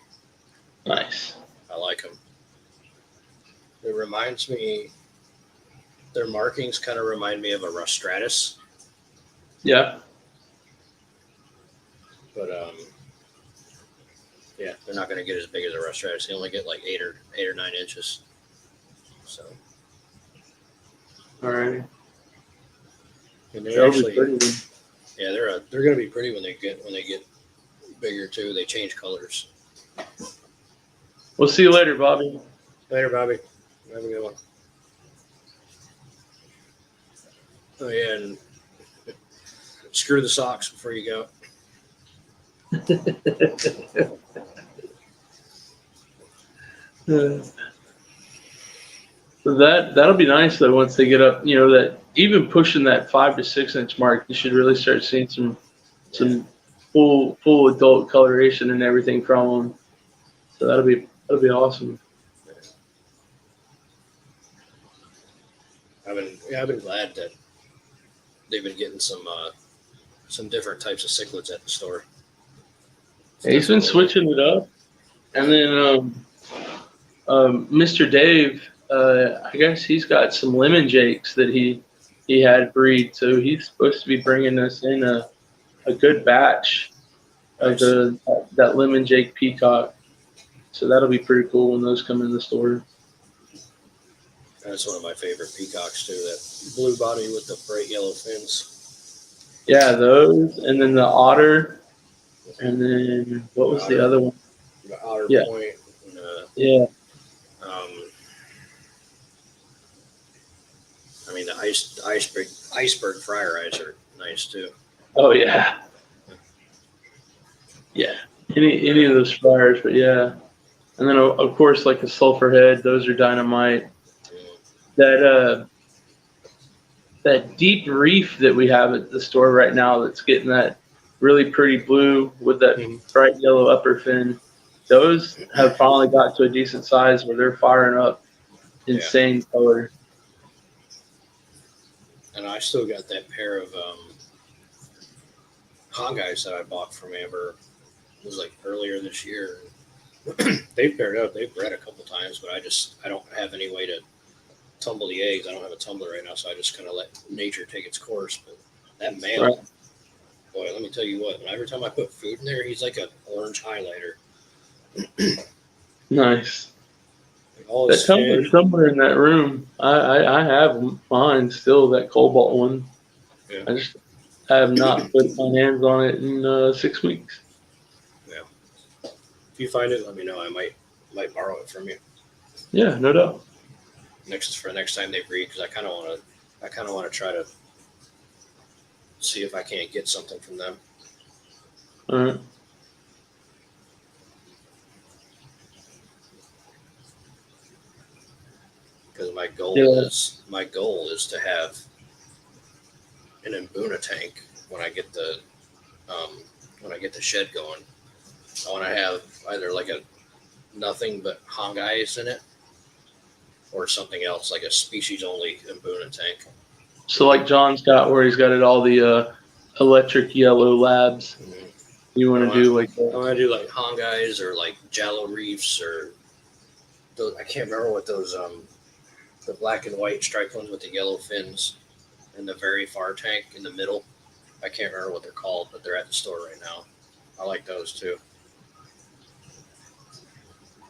[SPEAKER 2] Nice.
[SPEAKER 1] I like them. It reminds me, their markings kind of remind me of a rostratus.
[SPEAKER 2] Yeah.
[SPEAKER 1] But yeah, they're not going to get as big as a rostratus. They only get like 8 or 9 inches. So.
[SPEAKER 2] All right.
[SPEAKER 1] And they're actually, yeah, they're going to be pretty when they get bigger too. They change colors.
[SPEAKER 2] We'll see you later, Bobby.
[SPEAKER 1] Later, Bobby. Have a good one. Oh yeah, and screw the socks before you go.
[SPEAKER 2] That'll be nice though once they get up. That even pushing that 5 to 6 inch mark, you should really start seeing some full adult coloration and everything from them. So that'll be awesome.
[SPEAKER 1] I've been glad that they've been getting some different types of cichlids at the store.
[SPEAKER 2] Yeah, he's been switching it up, and then Mr. Dave, I guess he's got some lemon jakes that he had breed, so he's supposed to be bringing us in a good batch of that lemon jake peacock. So that'll be pretty cool when those come in the store.
[SPEAKER 1] That's one of my favorite peacocks too. That blue body with the bright yellow fins.
[SPEAKER 2] Yeah, those, and then the otter, and then what was the other one?
[SPEAKER 1] The Otter
[SPEAKER 2] Yeah,
[SPEAKER 1] Point. And,
[SPEAKER 2] yeah.
[SPEAKER 1] um, I mean, the iceberg fryer eyes are nice too.
[SPEAKER 2] Oh yeah, yeah. Any of those fryers, but yeah. And then of course like the sulfur head, those are dynamite.
[SPEAKER 1] Mm,
[SPEAKER 2] That that deep reef that we have at the store right now that's getting that really pretty blue with that
[SPEAKER 1] mhm.
[SPEAKER 2] bright yellow upper fin. Those have finally got to a decent size where they're firing up
[SPEAKER 1] Yeah,
[SPEAKER 2] insane color.
[SPEAKER 1] and I still got that pair of hog eyes that I bought from Amber. It was like earlier this year. They've paired up. They've bred a couple times, but I don't have any way to tumble the eggs. I don't have a tumbler right now, so I just kind of let nature take its course. But that
[SPEAKER 2] Right.
[SPEAKER 1] male, boy, let me tell you what. Every time I put food in there, he's like an orange highlighter.
[SPEAKER 2] Nice.
[SPEAKER 1] Like all
[SPEAKER 2] That
[SPEAKER 1] his
[SPEAKER 2] tumbler
[SPEAKER 1] fin.
[SPEAKER 2] somewhere in that room. I have mine still, that cobalt one.
[SPEAKER 1] Yeah,
[SPEAKER 2] I just have not put my hands on it in 6 weeks.
[SPEAKER 1] yeah. If you find it, let me know. I might borrow it from you
[SPEAKER 2] Yeah, no doubt.
[SPEAKER 1] next time they breed because I kind of want to try to see if I can't get something from them.
[SPEAKER 2] All right.
[SPEAKER 1] Because
[SPEAKER 2] Yeah.
[SPEAKER 1] my goal is to have an Mbuna tank when I get the um, when I get the shed going. I want to have either like a nothing but hong eyes in it or something else like a species only Mbuna tank.
[SPEAKER 2] So like John's got where he's got it all the electric yellow labs.
[SPEAKER 1] Mhm.
[SPEAKER 2] You
[SPEAKER 1] I
[SPEAKER 2] want to
[SPEAKER 1] want
[SPEAKER 2] do like
[SPEAKER 1] I want to do like hong eyes or like jallow reefs or those, I can't remember what those the black and white striped ones with the yellow fins in the very far tank in the middle. I can't remember what they're called, but they're at the store right now. I like those too.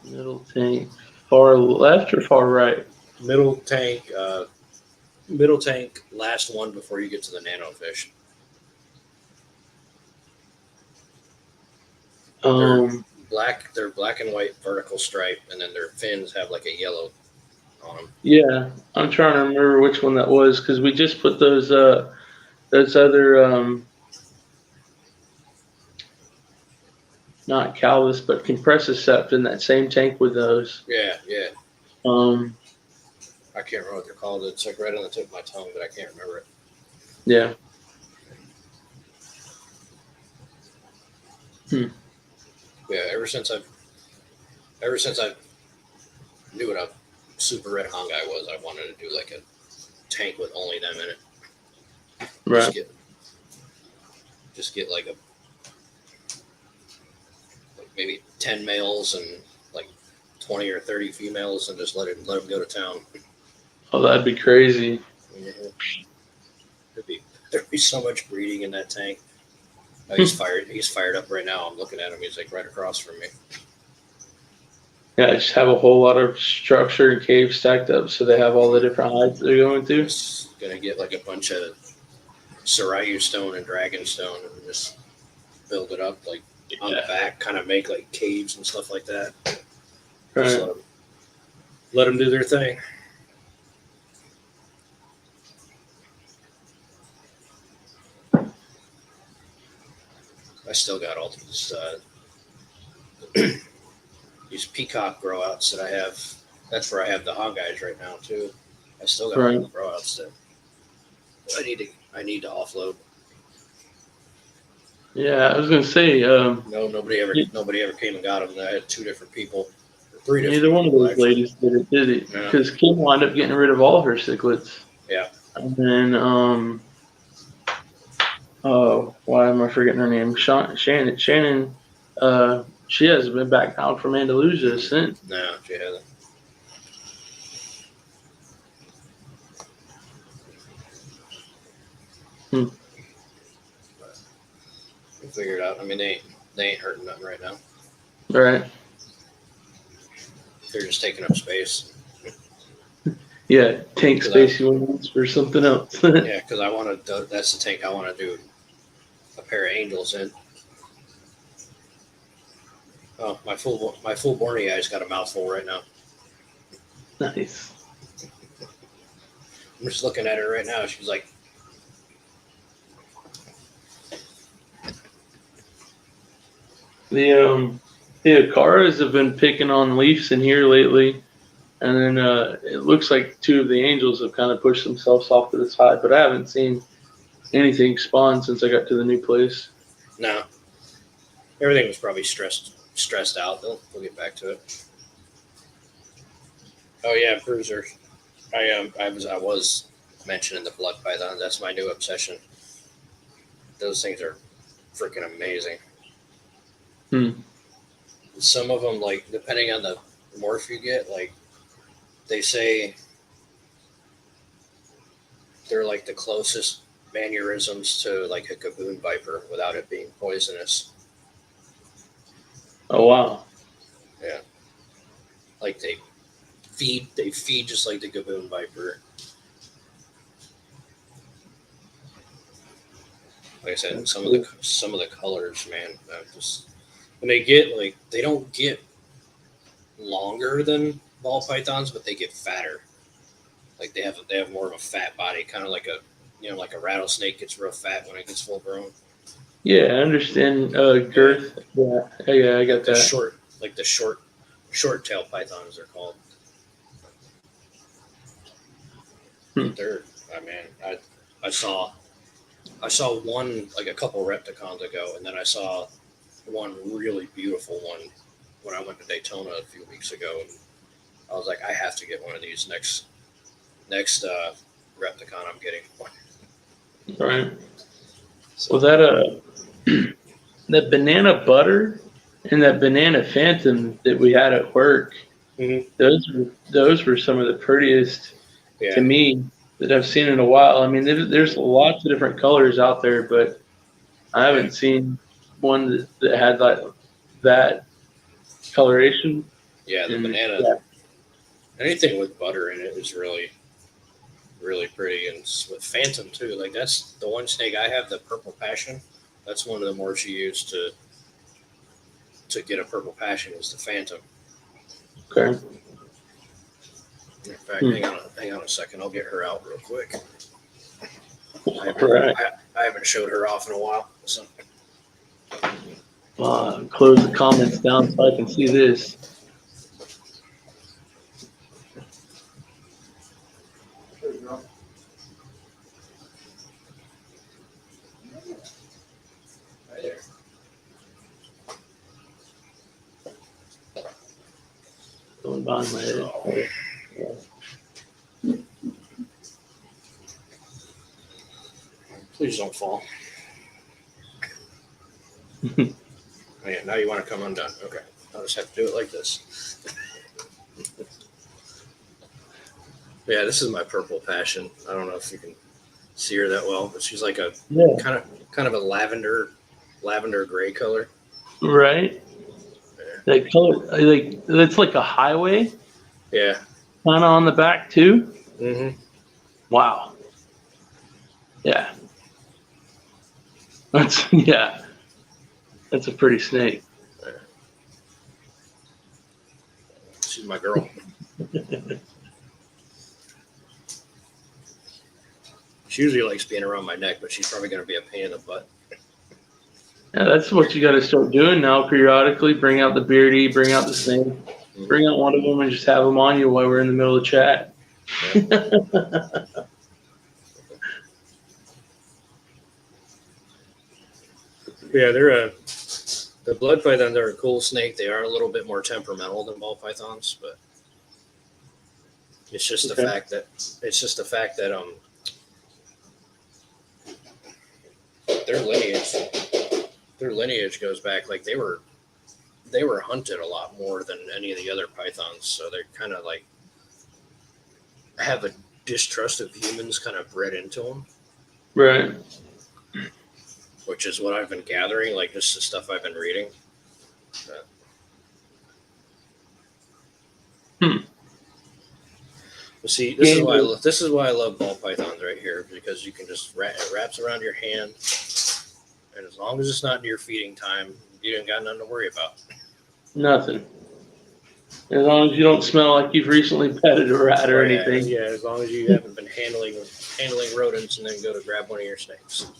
[SPEAKER 2] middle tank, far left or far right?
[SPEAKER 1] Middle tank, middle tank, last one before you get to the nano fish. They're
[SPEAKER 2] Um,
[SPEAKER 1] they're black and white vertical stripe, and then their fins have like a yellow on them.
[SPEAKER 2] yeah, I'm trying to remember which one that was because we just put those other not Calvis but compressicept in that same tank with those.
[SPEAKER 1] Yeah, yeah.
[SPEAKER 2] Um,
[SPEAKER 1] I can't remember what they're called. It's like right on the tip of my tongue, but I can't remember it.
[SPEAKER 2] yeah. Hmm.
[SPEAKER 1] Yeah, ever since I knew what a super red hong guy was, I wanted to do like a tank with only them in it.
[SPEAKER 2] Right.
[SPEAKER 1] Just get like maybe 10 males and like 20 or 30 females, and just let them go to town.
[SPEAKER 2] Oh, that'd be crazy.
[SPEAKER 1] Mm-hmm. There'd be so much breeding in that tank. Oh, he's fired up right now. I'm looking at him. He's like right across from me.
[SPEAKER 2] Yeah, just have a whole lot of structure and caves stacked up so they have all the different heights they're going to.
[SPEAKER 1] Just gonna get like a bunch of Sarayu stone and dragon stone and just build it up like on the back, kind of make like caves and stuff like that. Just
[SPEAKER 2] Right.
[SPEAKER 1] let them do their thing. I still got all these peacock grow outs that I have. That's where I have the hog guys right now too. I still got all the grow outs that I need to offload.
[SPEAKER 2] Yeah, I was gonna say,
[SPEAKER 1] No, nobody ever came and got them. I had two different people, or three different
[SPEAKER 2] neither one of
[SPEAKER 1] people
[SPEAKER 2] those
[SPEAKER 1] actually.
[SPEAKER 2] ladies did it
[SPEAKER 1] Yeah.
[SPEAKER 2] because Kim wound up getting rid of all her cichlids.
[SPEAKER 1] Yeah.
[SPEAKER 2] And then, oh, why am I forgetting her name? Shannon. She hasn't been back down from Andalusia since.
[SPEAKER 1] No, she hasn't.
[SPEAKER 2] Hmm.
[SPEAKER 1] We'll figure it out. I mean, they ain't hurting nothing right now.
[SPEAKER 2] Right.
[SPEAKER 1] They're just taking up space.
[SPEAKER 2] Yeah, tank space you want for something else.
[SPEAKER 1] Yeah, because I want to. That's the tank I want to do a pair of angels in. Oh, my full Borneo eye's got a mouthful right now.
[SPEAKER 2] Nice.
[SPEAKER 1] I'm just looking at her right now. She's like,
[SPEAKER 2] The Akaras have been picking on Leafs in here lately, and then it looks like two of the Angels have kind of pushed themselves off to the side, but I haven't seen anything spawn since I got to the new place.
[SPEAKER 1] no. Everything was probably stressed out. We'll get back to it. Oh yeah, bruiser. I was mentioning the blood python. That's my new obsession. Those things are freaking amazing. Some of them, like, depending on the morph you get, like, they say they're like the closest mannerisms to like a gaboon viper without it being poisonous.
[SPEAKER 2] Oh wow.
[SPEAKER 1] Yeah. Like they feed just like the gaboon viper. Like I said, some of the colors, man, just when they don't get longer than ball pythons, but they get fatter. Like they have more of a fat body, kind of like like a rattlesnake gets real fat when it gets full grown.
[SPEAKER 2] Yeah, I understand girth. Yeah, I got that.
[SPEAKER 1] The short tail pythons they're called. They're, I saw one like a couple Repticons ago, and then I saw one really beautiful one when I went to Daytona a few weeks ago, and I was like, I have to get one of these next Repticon I'm getting.
[SPEAKER 2] All right. So that that banana butter and that banana phantom that we had at work, those were some of the prettiest to me that I've seen in a while. I mean, there's lots of different colors out there, but I haven't seen one that had that coloration.
[SPEAKER 1] Yeah, the banana. Yeah. Anything with butter in it is really, really pretty, and with phantom too. Like that's the one snake I have, the purple passion. That's one of the morphs you use to get a purple passion is the phantom.
[SPEAKER 2] Okay.
[SPEAKER 1] In fact, hang on a second. I'll get her out real quick. I haven't showed her off in a while. So.
[SPEAKER 2] Close the comments down so I can see this.
[SPEAKER 1] Right there.
[SPEAKER 2] Going behind my head.
[SPEAKER 1] Please don't fall. Oh, yeah, now you want to come undone. Okay. I'll just have to do it like this. Yeah, this is my purple passion. I don't know if you can see her that well, but she's like a kind of a lavender gray color.
[SPEAKER 2] Right. Yeah. That color, like it's like a highway.
[SPEAKER 1] Yeah.
[SPEAKER 2] Kind of on the back too.
[SPEAKER 1] Mm-hmm.
[SPEAKER 2] Wow. Yeah. That's a pretty snake.
[SPEAKER 1] She's my girl. She usually likes being around my neck, but she's probably going to be a pain in the butt.
[SPEAKER 2] Yeah, that's what you got to start doing now periodically. Bring out the beardy, bring out the snake, bring out one of them and just have them on you while we're in the middle of chat.
[SPEAKER 1] Yeah, they're the blood pythons are a cool snake. They are a little bit more temperamental than ball pythons, but it's just the fact that their lineage goes back, like they were hunted a lot more than any of the other pythons, so they're kind of like have a distrust of humans kind of bred into them,
[SPEAKER 2] right?
[SPEAKER 1] Which is what I've been gathering, like just the stuff I've been reading. See, this is why I love ball pythons right here, because you can just it wraps around your hand, And as long as it's not near feeding time, you ain't got nothing to worry about.
[SPEAKER 2] Nothing. As long as you don't smell like you've recently petted a rat or anything.
[SPEAKER 1] Yeah, as long as you haven't been handling rodents and then go to grab one of your snakes.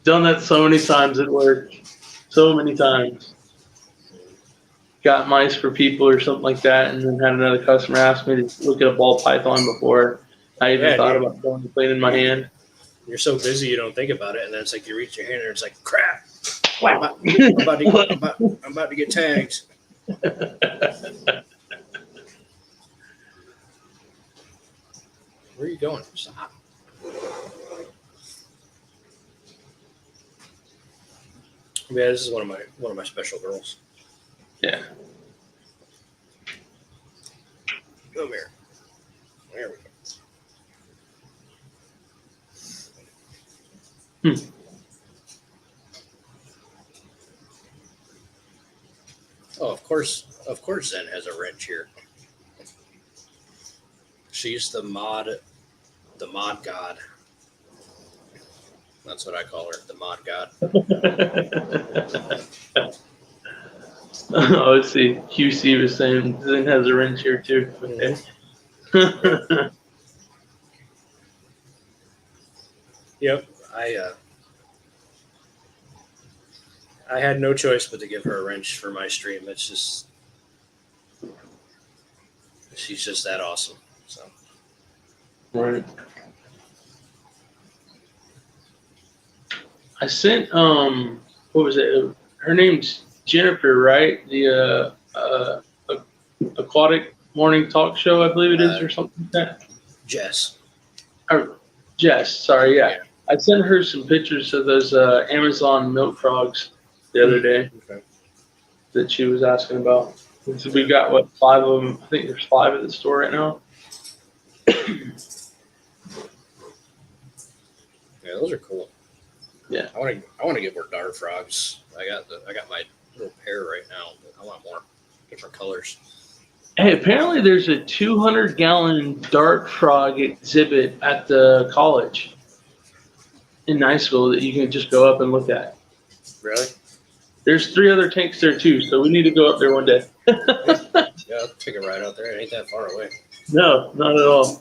[SPEAKER 2] Done that so many times at work. So many times. Got mice for people or something like that, and then had another customer ask me to look at a ball python before I even thought about going to clean in my hand.
[SPEAKER 1] You're so busy you don't think about it, and then it's like you reach your hand and it's like, crap!
[SPEAKER 2] Wow.
[SPEAKER 1] I'm about to get tagged. Where are you going? Stop. Yeah, this is one of my special girls.
[SPEAKER 2] Yeah.
[SPEAKER 1] Come here. There we go. Oh, of course Zen has a wrench here. She's the mod god. That's what I call her, the mod god.
[SPEAKER 2] Oh, let's see. QC was saying Zen has a wrench here too. Okay.
[SPEAKER 1] Yep. I had no choice but to give her a wrench for my stream. It's just she's just that awesome. So
[SPEAKER 2] Right. I sent what was it? Her name's Jennifer, right? The aquatic morning talk show, I believe it is, or something like that.
[SPEAKER 1] Jess.
[SPEAKER 2] Or Jess, sorry, yeah. I sent her some pictures of those Amazon milk frogs the other day that she was asking about. So we got, what, 5 of them? I think there's 5 at the store right now.
[SPEAKER 1] Yeah, those are cool.
[SPEAKER 2] Yeah.
[SPEAKER 1] I want to get more dart frogs. I got my little pair right now, but I want more different colors.
[SPEAKER 2] Hey, apparently there's a 200-gallon dart frog exhibit at the college in Niceville that you can just go up and look at.
[SPEAKER 1] Really?
[SPEAKER 2] There's 3 other tanks there too, so we need to go up there one day.
[SPEAKER 1] Yeah, I'll take a ride out there. It ain't that far away.
[SPEAKER 2] No, not at all.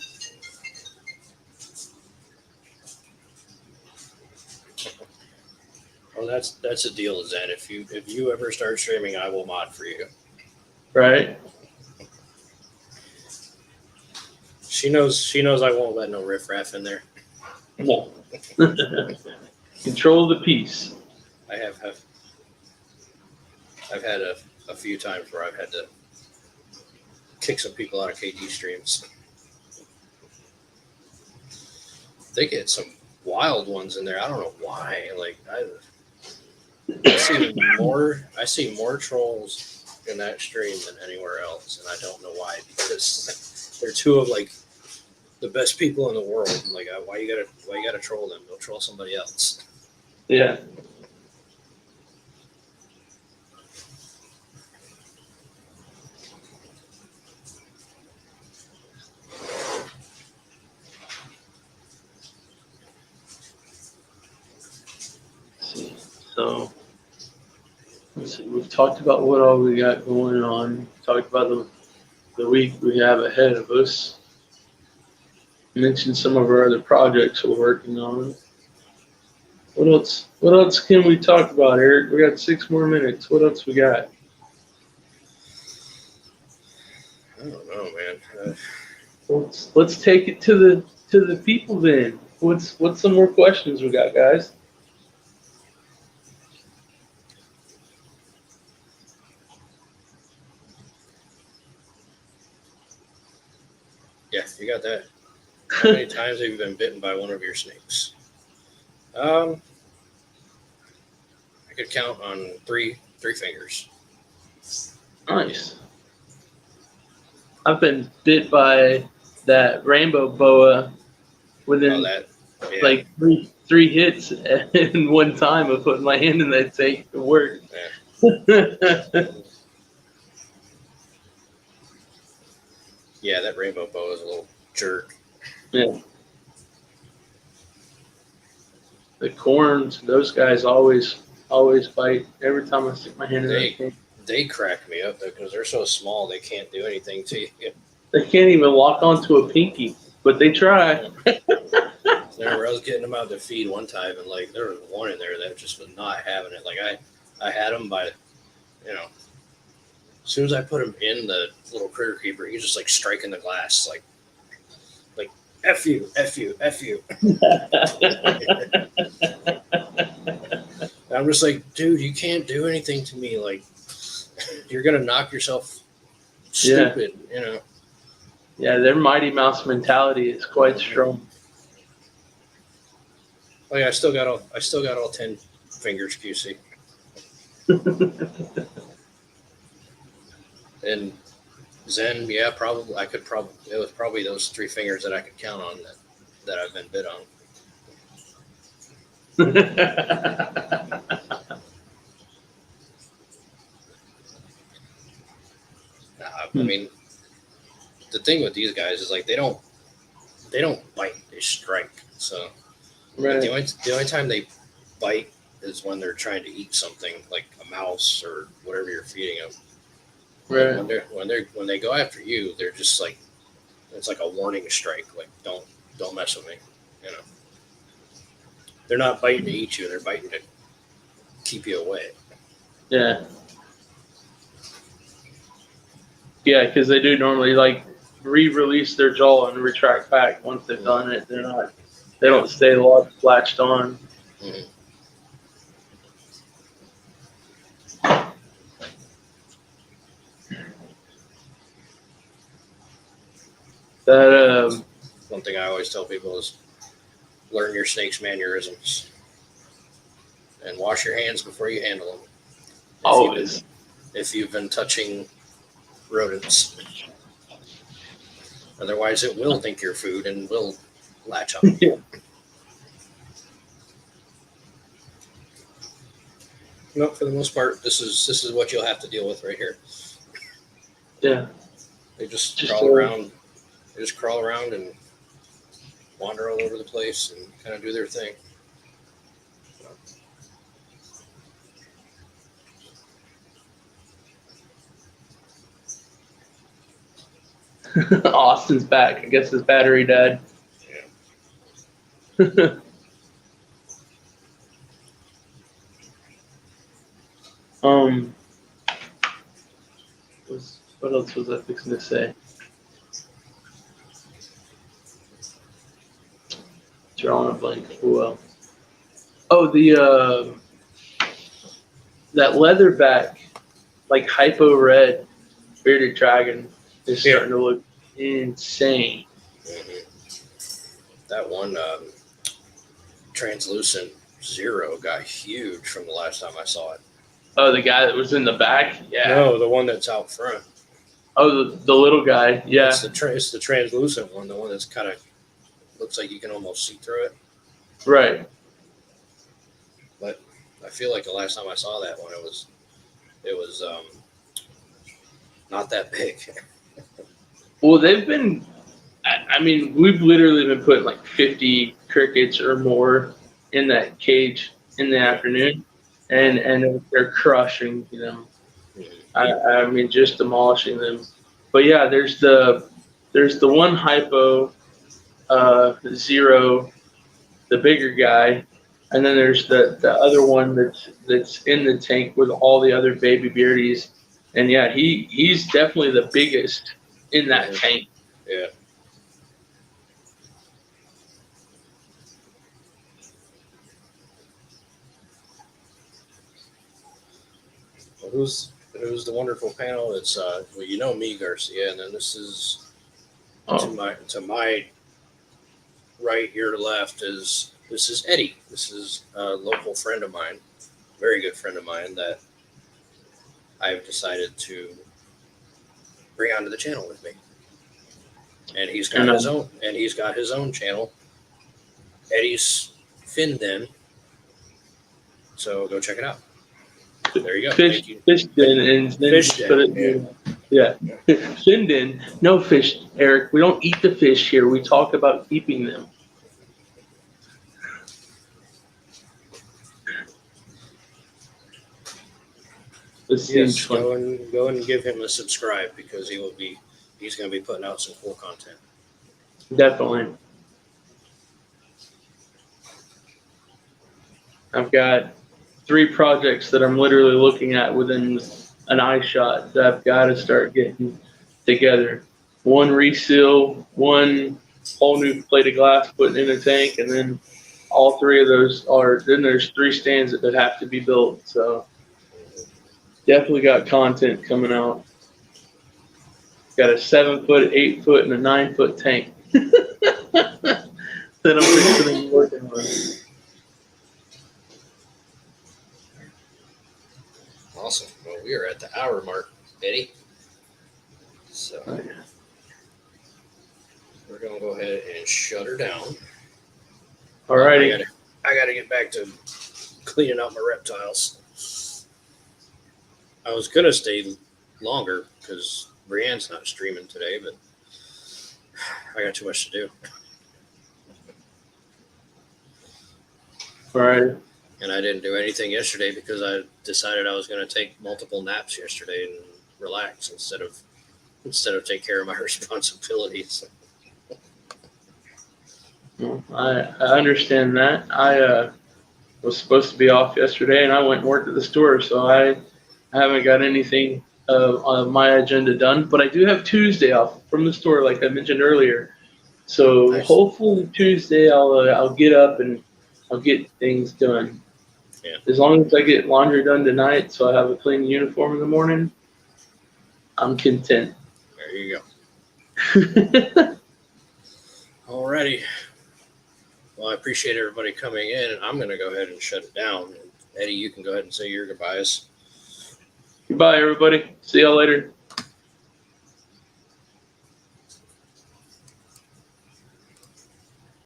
[SPEAKER 1] Well, that's the deal, Zen. If you ever start streaming, I will mod for you.
[SPEAKER 2] Right?
[SPEAKER 1] She knows I won't let no riffraff in there.
[SPEAKER 2] No. Control the peace.
[SPEAKER 1] I've had a few times where I've had to kick some people out of KG streams. They get some wild ones in there. I don't know why. Like I see more trolls in that stream than anywhere else, and I don't know why, because they're 2 of like the best people in the world. Like, why you gotta troll them? Go troll somebody else.
[SPEAKER 2] Yeah. So, let's see. We've talked about what all we got going on. Talked about the week we have ahead of us. Mentioned some of our other projects we're working on. What else? What else can we talk about, Eric? We got 6 more minutes. What else we got?
[SPEAKER 1] I don't know, man.
[SPEAKER 2] Let's take it to the people then. What's some more questions we got, guys?
[SPEAKER 1] Yeah, you got that. How many times have you been bitten by one of your snakes? I could count on three fingers.
[SPEAKER 2] Nice. I've been bit by that rainbow boa within like three hits in one time of putting my hand in that tank to work.
[SPEAKER 1] Yeah. Yeah, that rainbow boa is a little jerk.
[SPEAKER 2] Yeah. The corns, those guys always bite every time I stick my hand in that thing.
[SPEAKER 1] They crack me up though because they're so small they can't do anything to you.
[SPEAKER 2] They can't even lock onto a pinky, but they try.
[SPEAKER 1] Remember, I was getting them out to feed one time, and like there was one in there that just was not having it. Like I had him by, as soon as I put him in the little critter keeper, he's just like striking the glass, like F you, F you, F you. I'm just like, dude, you can't do anything to me. Like, you're gonna knock yourself stupid,
[SPEAKER 2] Yeah, their Mighty Mouse mentality is quite strong.
[SPEAKER 1] Oh yeah, I still got all 10 fingers, QC. And Zen, yeah, probably it was probably those 3 fingers that I could count on that I've been bit on. I mean, the thing with these guys is like they don't bite, they strike. So
[SPEAKER 2] Right.
[SPEAKER 1] the only time they bite is when they're trying to eat something like a mouse or whatever you're feeding them.
[SPEAKER 2] Right.
[SPEAKER 1] When they go after you, they're just like, it's like a warning strike. Like don't mess with me. They're not biting to eat you. They're biting to keep you away.
[SPEAKER 2] Yeah. Yeah, because they do normally like re-release their jaw and retract back once they've done it. They don't stay latched on.
[SPEAKER 1] Mm-hmm.
[SPEAKER 2] That
[SPEAKER 1] One thing I always tell people is learn your snake's mannerisms and wash your hands before you handle them.
[SPEAKER 2] always.
[SPEAKER 1] If you've been touching rodents, otherwise it will think you're food and will latch on.
[SPEAKER 2] Yeah.
[SPEAKER 1] No, for the most part, this is what you'll have to deal with right here.
[SPEAKER 2] Yeah.
[SPEAKER 1] They just crawl around. They just crawl around and wander all over the place and kind of do their thing.
[SPEAKER 2] Austin's back. I guess his battery died.
[SPEAKER 1] Yeah.
[SPEAKER 2] What else was I fixing to say? Drawing a blank. Well, the that leatherback, like hypo red bearded dragon is starting to look insane.
[SPEAKER 1] Mm-hmm. That one translucent 0 got huge from the last time I saw it.
[SPEAKER 2] Oh, the guy that was in the back? Yeah.
[SPEAKER 1] No, the one that's out front.
[SPEAKER 2] Oh, the little guy. Yeah.
[SPEAKER 1] It's the translucent one, the one that's kind of looks like you can almost see through it.
[SPEAKER 2] Right.
[SPEAKER 1] But I feel like the last time I saw that one, it was not that big.
[SPEAKER 2] Well, they've been. I mean, we've literally been putting like 50 crickets or more in that cage in the afternoon, and they're crushing. I mean, just demolishing them. But yeah, there's the one hypo 0, the bigger guy, and then there's the other one that's in the tank with all the other baby beardies, and yeah, he's definitely the biggest in that tank.
[SPEAKER 1] Yeah. Well, who's the wonderful panel? It's me, Garcia, and then this is to my right here to left is Eddie. This is a local friend of mine, very good friend of mine that I've decided to bring onto the channel with me. And he's got his own channel, Eddie's Fin Den. So go check it out. There you go.
[SPEAKER 2] Fish Den, and then
[SPEAKER 1] Fish Den,
[SPEAKER 2] yeah. Fin Den, no fish, Eric. We don't eat the fish here. We talk about keeping them. This seems
[SPEAKER 1] Yes,
[SPEAKER 2] fun.
[SPEAKER 1] go and give him a subscribe because he's going to be putting out some cool content.
[SPEAKER 2] Definitely. I've got 3 projects that I'm literally looking at within an eye shot that I've got to start getting together. One reseal, one whole new plate of glass put in a tank, and then all 3 of those then there's 3 stands that have to be built. So definitely got content coming out. Got a 7-foot, 8-foot, and a 9-foot tank that I'm fixing to be working on.
[SPEAKER 1] Awesome. Well, we are at the hour mark, Eddie. So we're going to go ahead and shut her down.
[SPEAKER 2] Alrighty.
[SPEAKER 1] I got to get back to cleaning out my reptiles. I was going to stay longer because Brienne's not streaming today, but I got too much to do.
[SPEAKER 2] All right.
[SPEAKER 1] And I didn't do anything yesterday because I decided I was going to take multiple naps yesterday and relax instead of take care of my responsibilities.
[SPEAKER 2] Well, I understand that. I was supposed to be off yesterday, and I went and worked at the store, so I haven't got anything on my agenda done. But I do have Tuesday off from the store, like I mentioned earlier. So
[SPEAKER 1] Nice.
[SPEAKER 2] Hopefully Tuesday I'll get up and I'll get things done.
[SPEAKER 1] Yeah.
[SPEAKER 2] As long as I get laundry done tonight, so I have a clean uniform in the morning, I'm content.
[SPEAKER 1] There you go. Alrighty. Well, I appreciate everybody coming in, and I'm going to go ahead and shut it down. Eddie, you can go ahead and say your goodbyes.
[SPEAKER 2] Goodbye, everybody. See y'all later.